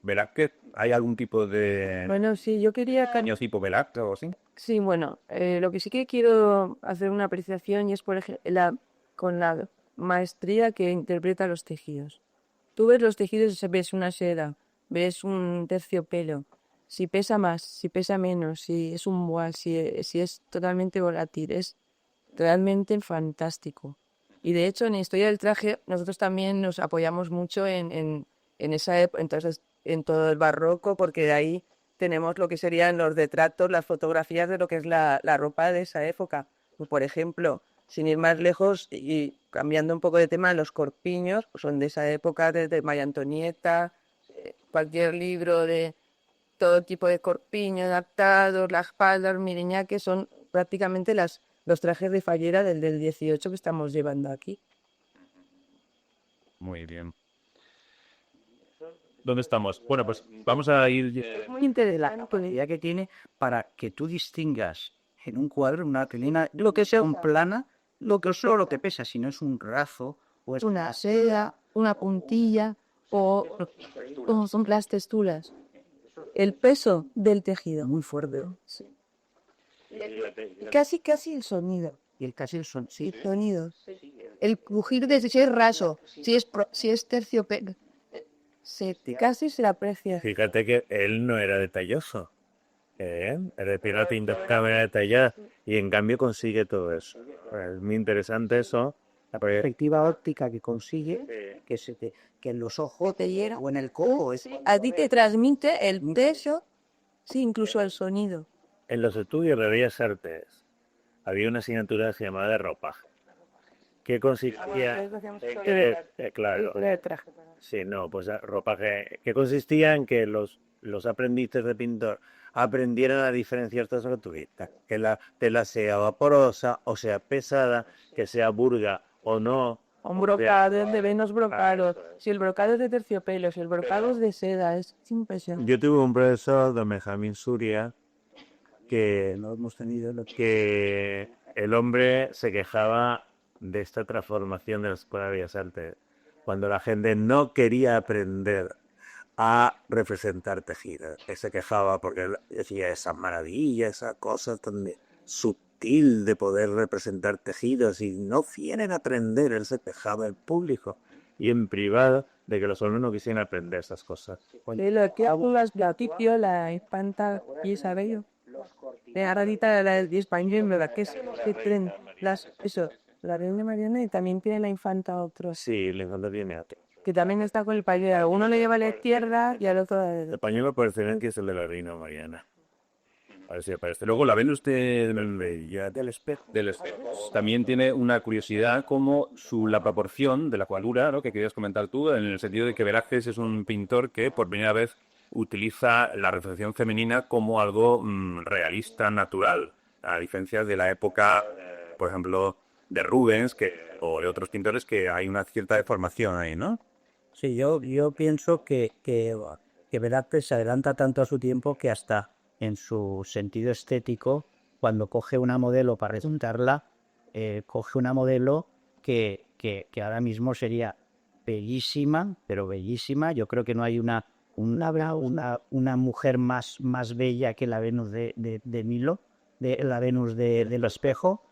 Velázquez, ¿hay algún tipo de Bueno, sí, yo quería... año tipo Velázquez o así? Sí, bueno, lo que sí que quiero hacer una apreciación y es, por ejemplo, con la maestría que interpreta los tejidos. Tú ves los tejidos y ves una seda, ves un terciopelo, si pesa más, si pesa menos, si es un voile, si es totalmente volátil, es realmente fantástico. Y de hecho, en la historia del traje, nosotros también nos apoyamos mucho en esa época, entonces, en todo el barroco, porque de ahí tenemos lo que serían los retratos, las fotografías de lo que es la ropa de esa época. Pues, por ejemplo, sin ir más lejos y cambiando un poco de tema, los corpiños pues son de esa época, desde María Antonieta, cualquier libro de todo tipo de corpiños adaptados, las faldas, miriñaques, son prácticamente los trajes de fallera del 18 que estamos llevando aquí. Muy bien. ¿Dónde estamos? Bueno, pues vamos a ir... Es muy interesante. La capacidad que tiene para que tú distingas en un cuadro, una telina, lo que sea un plana, lo que solo te pesa, si no es un raso o es Una seda, una puntilla o son las texturas. El peso del tejido. muy fuerte. Sí. Casi el sonido. Y el casi el son, sí. El sonido. El crujir de si es raso, si es terciopelo. casi se aprecia. Fíjate que él no era detalloso. El pirata intentaba era detallar y en cambio consigue todo eso. Es muy interesante eso. Porque Perspectiva óptica que consigue que en los ojos te hiera o en el cojo. A ti te transmite el peso, sí, incluso el sonido. en los estudios de Bellas Artes había una asignatura que se llamaba de ropaje, que consistía claro, sí, no, pues ropaje, que consistía en que los aprendices de pintor aprendieran a diferenciar todas las turistas, que la tela sea vaporosa o sea pesada, que sea burga o no. Un brocado de venos brocados. Si el brocado es de terciopelo, si el brocado es de seda, es impresionante. Yo tuve un profesor, don Benjamín Suria, que No hemos tenido que el hombre se quejaba de esta transformación de la Escuela de Bellas Artes, cuando la gente no quería aprender a representar tejidos, que se quejaba porque él decía esa maravilla, esa cosa tan sutil de poder representar tejidos y no quieren aprender, él se quejaba el público y en privado de que los alumnos no quisieran aprender esas cosas. Sí, lo que hago las platipio, la espanta y sabello. De ahorita la de español, ¿verdad? Que es que tienen eso, la reina Mariana y también tiene la infanta otros. Sí, le encanta tiene arte. Que también está con el pañuelo. Uno le lleva la tierra y al otro El pañuelo por excelencia es el de la reina Mariana. Parece. Luego la Venus del espejo. También tiene una curiosidad como la proporción de la cuadrura, ¿no? Que querías comentar tú, en el sentido de que Velázquez es un pintor que por primera vez utiliza la representación femenina como algo realista, natural, a diferencia de la época, por ejemplo, de Rubens o de otros pintores que hay una cierta deformación ahí, ¿no? Sí, yo pienso que Velázquez se adelanta tanto a su tiempo que hasta en su sentido estético, cuando coge una modelo para representarla, coge una modelo que ahora mismo sería bellísima, pero bellísima. Yo creo que no hay una mujer más bella que la Venus de Milo, de la Venus del espejo.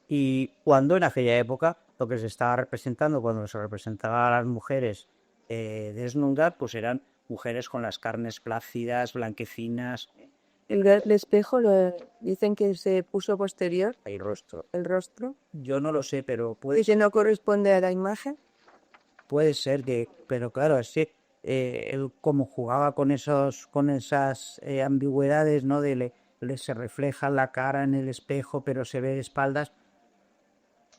Y cuando en aquella época lo que se estaba representando, cuando se representaba a las mujeres desnudas, pues eran mujeres con las carnes plácidas, blanquecinas. el espejo dicen que se puso posterior, El rostro. el rostro, Yo no lo sé, pero y que no corresponde a la imagen. puede ser que, pero claro, es que él como jugaba con esas ambigüedades, ¿no? Se refleja la cara en el espejo, pero se ve de espaldas.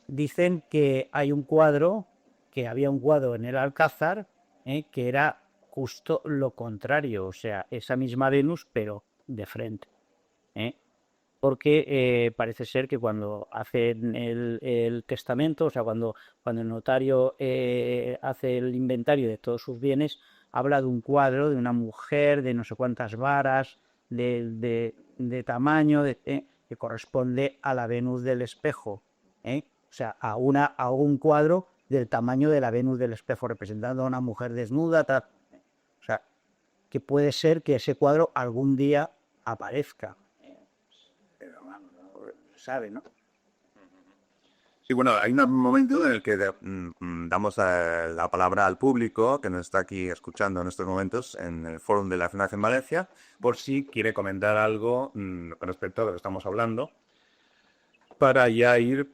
Dicen que había un cuadro en el Alcázar, que era justo lo contrario, o sea, esa misma Venus, pero de frente. Porque parece ser que cuando hacen el testamento, o sea, cuando el notario hace el inventario de todos sus bienes, habla de un cuadro de una mujer de no sé cuántas varas, de tamaño, que corresponde a la Venus del espejo, o sea, a un cuadro del tamaño de la Venus del espejo, representando a una mujer desnuda, tal. O sea, que puede ser que ese cuadro algún día aparezca. Sabe, ¿no? Sí, bueno, hay un momento en el que damos la palabra al público que nos está aquí escuchando en estos momentos en el Fórum de la FNAC en Valencia, por si quiere comentar algo con respecto a lo que estamos hablando, para ya ir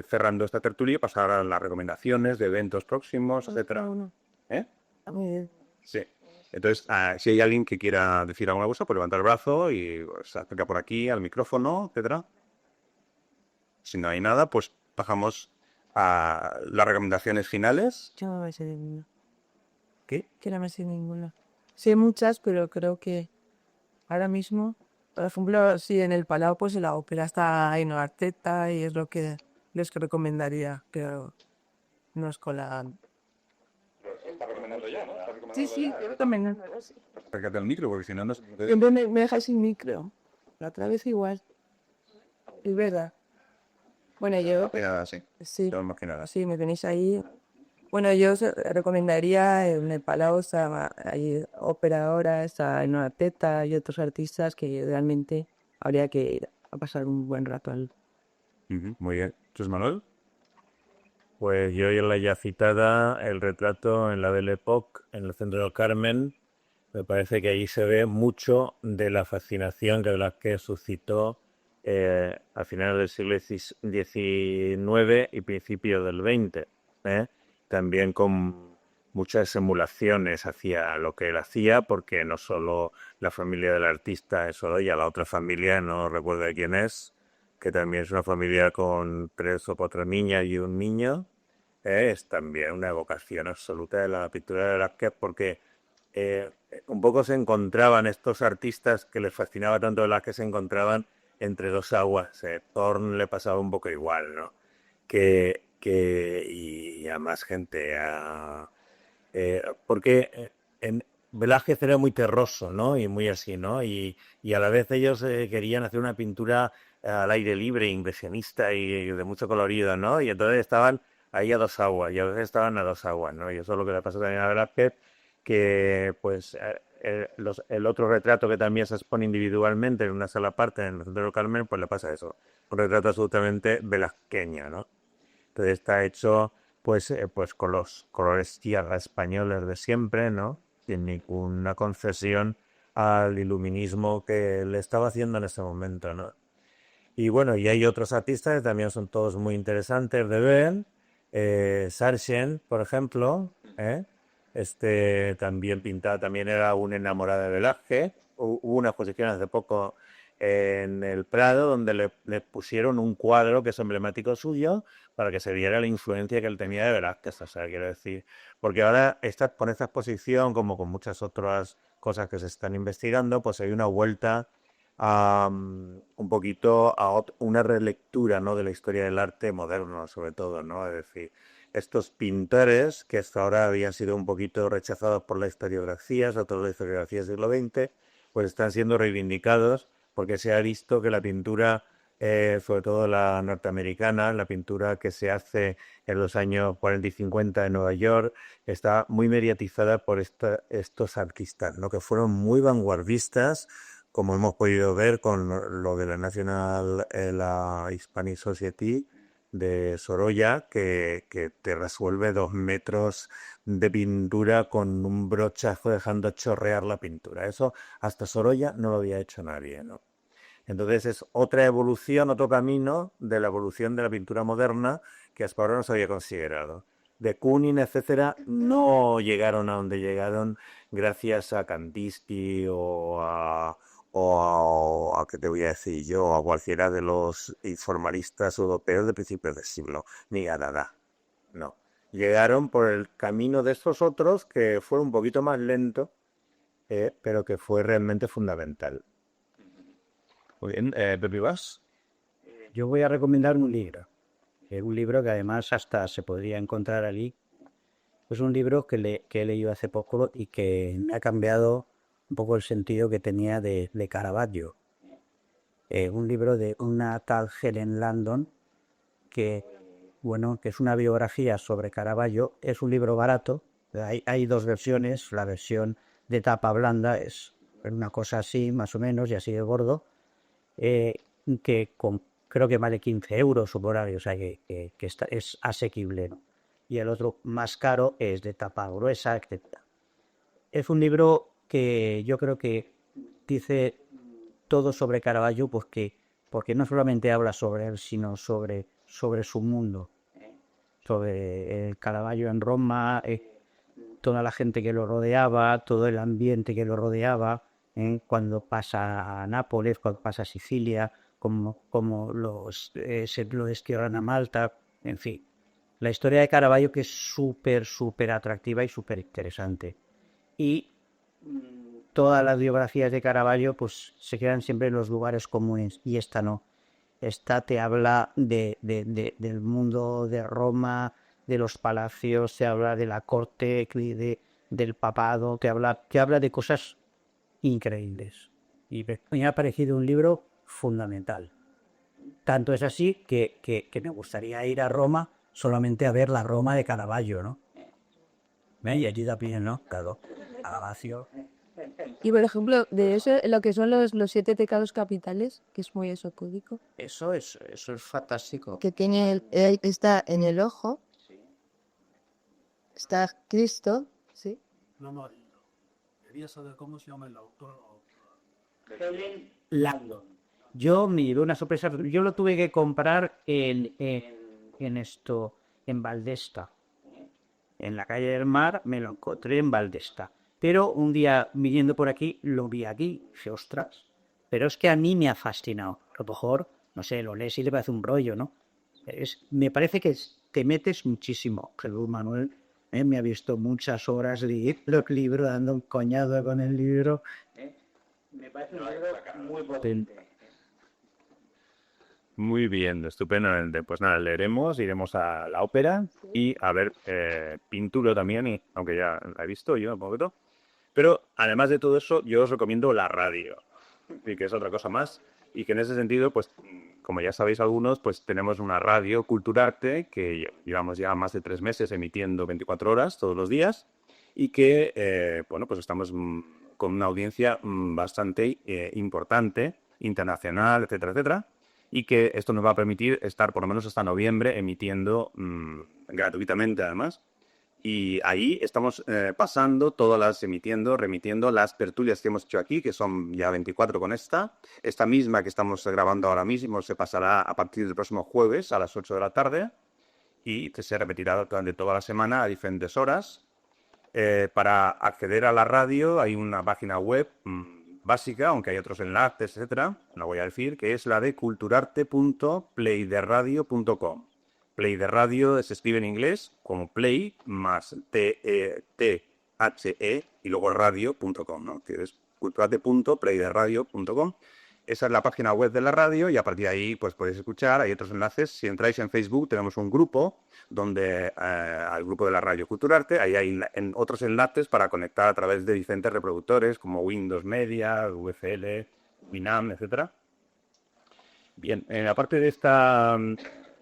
cerrando esta tertulia y pasar a las recomendaciones de eventos próximos, etcétera. ¿Eh? Sí. Entonces, si hay alguien que quiera decir alguna cosa, pues levanta el brazo y se acerca por aquí al micrófono, etcétera. Si no hay nada, pues bajamos a las recomendaciones finales. Yo no me sé ninguna. ¿Qué? Que no me sé ninguna. Sé muchas, pero creo que ahora mismo, por ejemplo, sí, en el Palau, pues en la ópera está Ainhoa Arteta y es lo que les recomendaría, pero no es con la... ¿Está recomendando ya, no? Sí, yo también. Acércate al micro, porque si no, no... Siempre me dejáis sin micro. La otra vez igual. Es verdad. Bueno, yo... Sí, Sí, yo más que nada. sí, me tenéis ahí. Bueno, yo recomendaría en el Palau, hay ópera ahora, está Ainhoa Arteta y otros artistas que realmente habría que ir a pasar un buen rato al... Muy bien. ¿Jesús Manuel? Pues yo en la ya citada, el retrato en la Belle Époque, en el centro del Carmen, me parece que ahí se ve mucho de la fascinación que Velázquez suscitó a finales del siglo XIX y principios del XX, ¿eh? También con muchas emulaciones hacia lo que él hacía, porque no solo la familia del artista es Sorolla, la otra familia, no recuerdo de quién es, que también es una familia con 3 o 4 niñas y un niño, es también una evocación absoluta de la pintura de Velázquez, porque un poco se encontraban estos artistas que les fascinaba tanto Velázquez, se encontraban entre dos aguas. Thorne le pasaba un poco igual, ¿no? Y a más gente. Porque Velázquez era muy terroso, ¿no? Y muy así, ¿no? Y a la vez ellos querían hacer una pintura al aire libre, impresionista y de mucho colorido, ¿no? Y entonces estaban ahí a dos aguas, y a veces estaban a dos aguas, ¿no? Y eso es lo que le pasó también a Velázquez, que pues el otro retrato que también se expone individualmente en una sola parte en el centro del Carmen, pues le pasa eso, un retrato absolutamente velazqueño, ¿no? Entonces está hecho pues con los colores tierra españoles de siempre, ¿no? Sin ninguna concesión al iluminismo que le estaba haciendo en ese momento, ¿no? Y bueno, y hay otros artistas que también son todos muy interesantes de ver. Sargent, por ejemplo, ¿eh? También pintaba, también era un enamorado de Velázquez. Hubo una exposición hace poco en el Prado donde le pusieron un cuadro que es emblemático suyo para que se viera la influencia que él tenía de Velázquez. O sea, quiero decir, porque ahora con esta exposición, como con muchas otras cosas que se están investigando, pues hay una vuelta un poquito a una relectura, ¿no?, de la historia del arte moderno, sobre todo, ¿no? Es decir, estos pintores que hasta ahora habían sido un poquito rechazados por la historiografía, sobre todo la historiografía del siglo XX, pues están siendo reivindicados porque se ha visto que la pintura, sobre todo la norteamericana, la pintura que se hace en los años 40 y 50 en Nueva York, está muy mediatizada por estos artistas, ¿no?, que fueron muy vanguardistas, como hemos podido ver con lo de la National, la Hispanic Society de Sorolla, que te resuelve 2 metros de pintura con un brochazo dejando chorrear la pintura. Eso hasta Sorolla no lo había hecho nadie, ¿no? Entonces es otra evolución, otro camino de la evolución de la pintura moderna que hasta ahora no se había considerado. De Kooning, etcétera, no llegaron a donde llegaron gracias a Kandinsky o a qué te voy a decir yo, a cualquiera de los informalistas europeos de principios del siglo, ni a nada, no. Llegaron por el camino de estos otros que fue un poquito más lento, pero que fue realmente fundamental. Muy bien, Pepe Vas. Yo voy a recomendar un libro que además hasta se podría encontrar allí. Es un libro que he leído hace poco y que me ha cambiado un poco el sentido que tenía de Caravaggio. Un libro de una tal Helen Landon, que es una biografía sobre Caravaggio. Es un libro barato, hay 2 versiones. La versión de tapa blanda es una cosa así, más o menos, y así de gordo, creo que vale 15 euros o por ahí, o sea que es asequible, ¿no? Y el otro más caro es de tapa gruesa, etc. Es un libro que yo creo que dice todo sobre Caravaggio, porque no solamente habla sobre él, sino sobre su mundo, sobre el Caravaggio en Roma, toda la gente que lo rodeaba, todo el ambiente que lo rodeaba, cuando pasa a Nápoles, cuando pasa a Sicilia, como se lo destierran a Malta, en fin. La historia de Caravaggio, que es súper atractiva y súper interesante. Y todas las biografías de Caravaggio pues se quedan siempre en los lugares comunes, y esta no. Esta te habla del mundo de Roma, de los palacios, te habla de la corte, del papado, te habla de cosas increíbles. Y me ha parecido un libro fundamental. Tanto es así que me gustaría ir a Roma solamente a ver la Roma de Caravaggio, ¿no? Y allí también, ¿no? Claro, Caravaggio. Y por ejemplo, de eso, lo que son los 7 pecados capitales, que es muy esotérico, Eso es fantástico. que tiene está en el ojo, está Cristo, ¿sí? No, quería saber cómo se llama el autor. Helen Langdon. Yo me llevé una sorpresa. Yo lo tuve que comprar en Valdesta. En la calle del Mar me lo encontré en Valdesta. Pero un día viniendo por aquí, lo vi aquí. Dije, ostras. Pero es que a mí me ha fascinado. A lo mejor, no sé, lo lees y le parece un rollo, ¿no? Me parece que te metes muchísimo. Jesús Manuel me ha visto muchas horas de los libros, dando un coñado con el libro. Me parece un libro muy potente. Muy bien, estupendamente. Pues nada, leeremos, iremos a la ópera y a ver pintura también, y, aunque ya la he visto yo un poquito. Pero además de todo eso, yo os recomiendo la radio, y que es otra cosa más. Y que en ese sentido, pues como ya sabéis algunos, pues tenemos una radio Culturarte que llevamos ya más de 3 meses emitiendo 24 horas todos los días y que, bueno, pues estamos con una audiencia bastante importante, internacional, etcétera, etcétera. Y que esto nos va a permitir estar por lo menos hasta noviembre emitiendo gratuitamente además. Y ahí estamos remitiendo las tertulias que hemos hecho aquí, que son ya 24 con esta. Esta misma que estamos grabando ahora mismo se pasará a partir del próximo jueves a las 8 de la tarde y se repetirá durante toda la semana a diferentes horas. Para acceder a la radio hay una página web básica, aunque hay otros enlaces, etcétera, no voy a decir, que es la de culturarte.playderradio.com. Play de radio se escribe en inglés como play más T-E-T-H-E y luego radio.com, ¿no? Que es culturarte.playderradio.com. Esa es la página web de la radio y a partir de ahí pues podéis escuchar, hay otros enlaces. Si entráis en Facebook tenemos un grupo donde al grupo de la radio Culturarte, ahí hay otros enlaces para conectar a través de diferentes reproductores como Windows Media, VFL, Winamp, etcétera. Bien, aparte de esta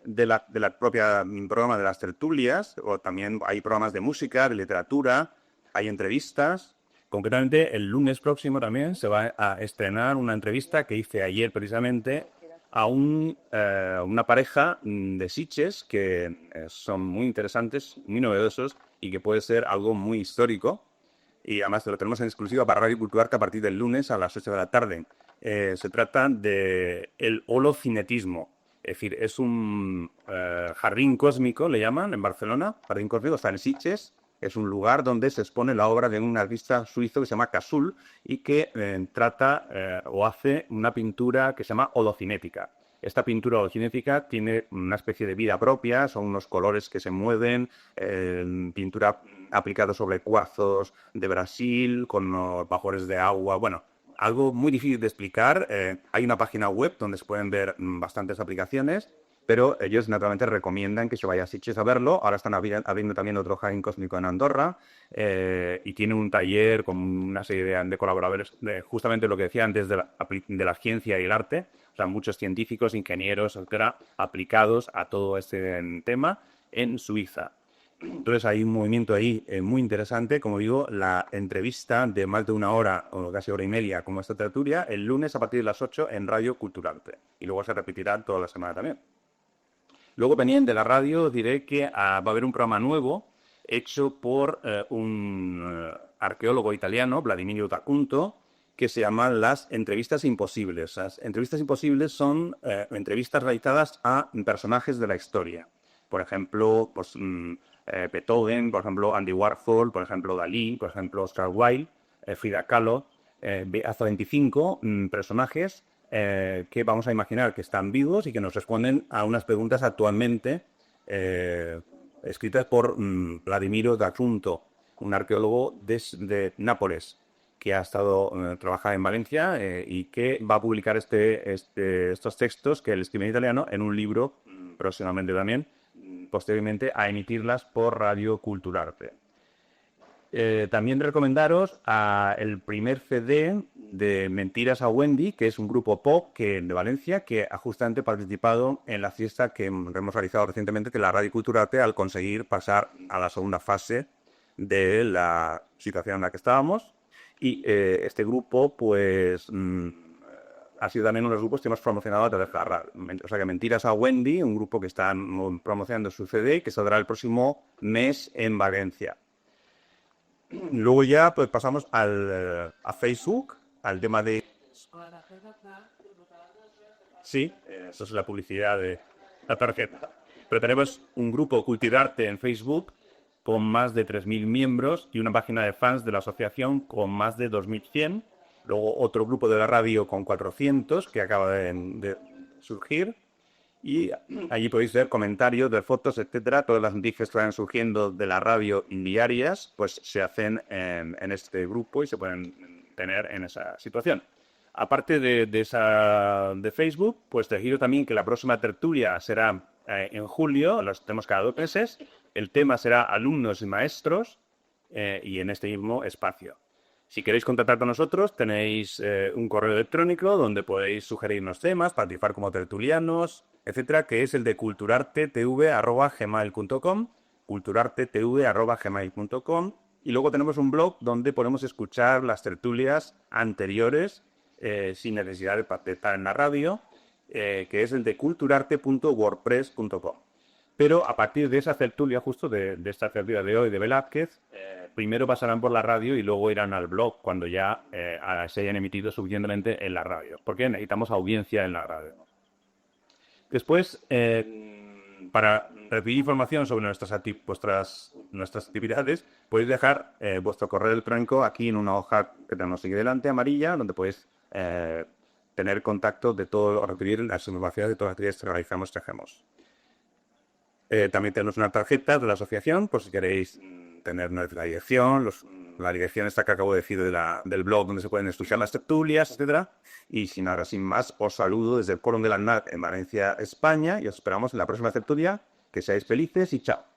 de la propia programa de las tertulias, o también hay programas de música, de literatura, hay entrevistas. Concretamente, el lunes próximo también se va a estrenar una entrevista que hice ayer precisamente a una pareja de Sitges que son muy interesantes, muy novedosos y que puede ser algo muy histórico. Y además lo tenemos en exclusiva para Radio Culturarte a partir del lunes a las 8 de la tarde. Se trata del holocinetismo. Es decir, es un jardín cósmico, le llaman, en Barcelona. Jardín cósmico, está en Sitges. Es un lugar donde se expone la obra de un artista suizo que se llama Cazul y que trata o hace una pintura que se llama holocinética. Esta pintura holocinética tiene una especie de vida propia, son unos colores que se mueven, pintura aplicada sobre cuarzos de Brasil, con vapores de agua, bueno, algo muy difícil de explicar. Hay una página web donde se pueden ver bastantes aplicaciones, pero ellos naturalmente recomiendan que se vaya a Sitges a verlo. Ahora están abriendo también otro jardín cósmico en Andorra y tiene un taller con una serie de colaboradores de justamente lo que decía antes de la ciencia y el arte. O sea, muchos científicos, ingenieros, etcétera, aplicados a todo este tema en Suiza. Entonces hay un movimiento ahí muy interesante. Como digo, la entrevista de más de 1 hora o casi hora y media como esta tertulia el lunes a partir de las 8 en Radio Culturarte. Y luego se repetirá toda la semana también. Luego, pendiente de la radio, os diré que va a haber un programa nuevo hecho por un arqueólogo italiano, Vladimiro Tacunto, que se llama Las Entrevistas Imposibles. Las entrevistas imposibles son entrevistas realizadas a personajes de la historia. Por ejemplo, pues, Beethoven, por ejemplo, Andy Warhol, por ejemplo, Dalí, por ejemplo, Oscar Wilde, Frida Kahlo, hasta 25 personajes que vamos a imaginar que están vivos y que nos responden a unas preguntas actualmente escritas por Vladimiro Tacunto, un arqueólogo de Nápoles, que ha estado trabajando en Valencia y que va a publicar estos textos que él escribe en italiano en un libro próximamente también, posteriormente a emitirlas por Radio Culturarte. También recomendaros el primer CD de Mentiras a Wendy, que es un grupo pop de Valencia que ha justamente participado en la fiesta que hemos realizado recientemente de la Radio Culturarte al conseguir pasar a la segunda fase de la situación en la que estábamos. Y este grupo pues ha sido también uno de los grupos que hemos promocionado a través de la radio. O sea que Mentiras a Wendy, un grupo que está promocionando su CD, que saldrá el próximo mes en Valencia. Luego ya pues pasamos a Facebook, al tema de... Sí, eso es la publicidad de la tarjeta. Pero tenemos un grupo Culturarte en Facebook con más de 3.000 miembros y una página de fans de la asociación con más de 2.100. Luego otro grupo de la radio con 400 que acaba de surgir. Y allí podéis ver comentarios de fotos, etcétera. Todas las noticias que van surgiendo de la radio diarias, pues se hacen en este grupo y se pueden tener en esa situación. Aparte de Facebook, pues te digo también que la próxima tertulia será en julio, los tenemos cada 2 meses. El tema será alumnos y maestros y en este mismo espacio. Si queréis contactar con nosotros, tenéis un correo electrónico donde podéis sugerirnos temas, participar como tertulianos, etcétera, que es el de culturartetv@gmail.com, culturartetv@gmail.com, y luego tenemos un blog donde podemos escuchar las tertulias anteriores sin necesidad de estar en la radio, que es el de culturarte.wordpress.com. Pero a partir de esa tertulia, justo de esta tertulia de hoy de Velázquez, primero pasarán por la radio y luego irán al blog cuando ya se hayan emitido suficientemente en la radio, porque necesitamos audiencia en la radio. Después, para recibir información sobre nuestras actividades, podéis dejar vuestro correo electrónico aquí en una hoja que tenemos aquí delante, amarilla, donde podéis tener contacto de todo, recibir las informaciones de todas las actividades que realizamos y hacemos. También tenemos una tarjeta de la asociación, por si queréis tener la dirección, la dirección esta que acabo de decir del blog donde se pueden escuchar las tertulias, etcétera. Y sin nada, sin más, os saludo desde el Fórum de la ANAC en Valencia, España, y os esperamos en la próxima tertulia. Que seáis felices y chao.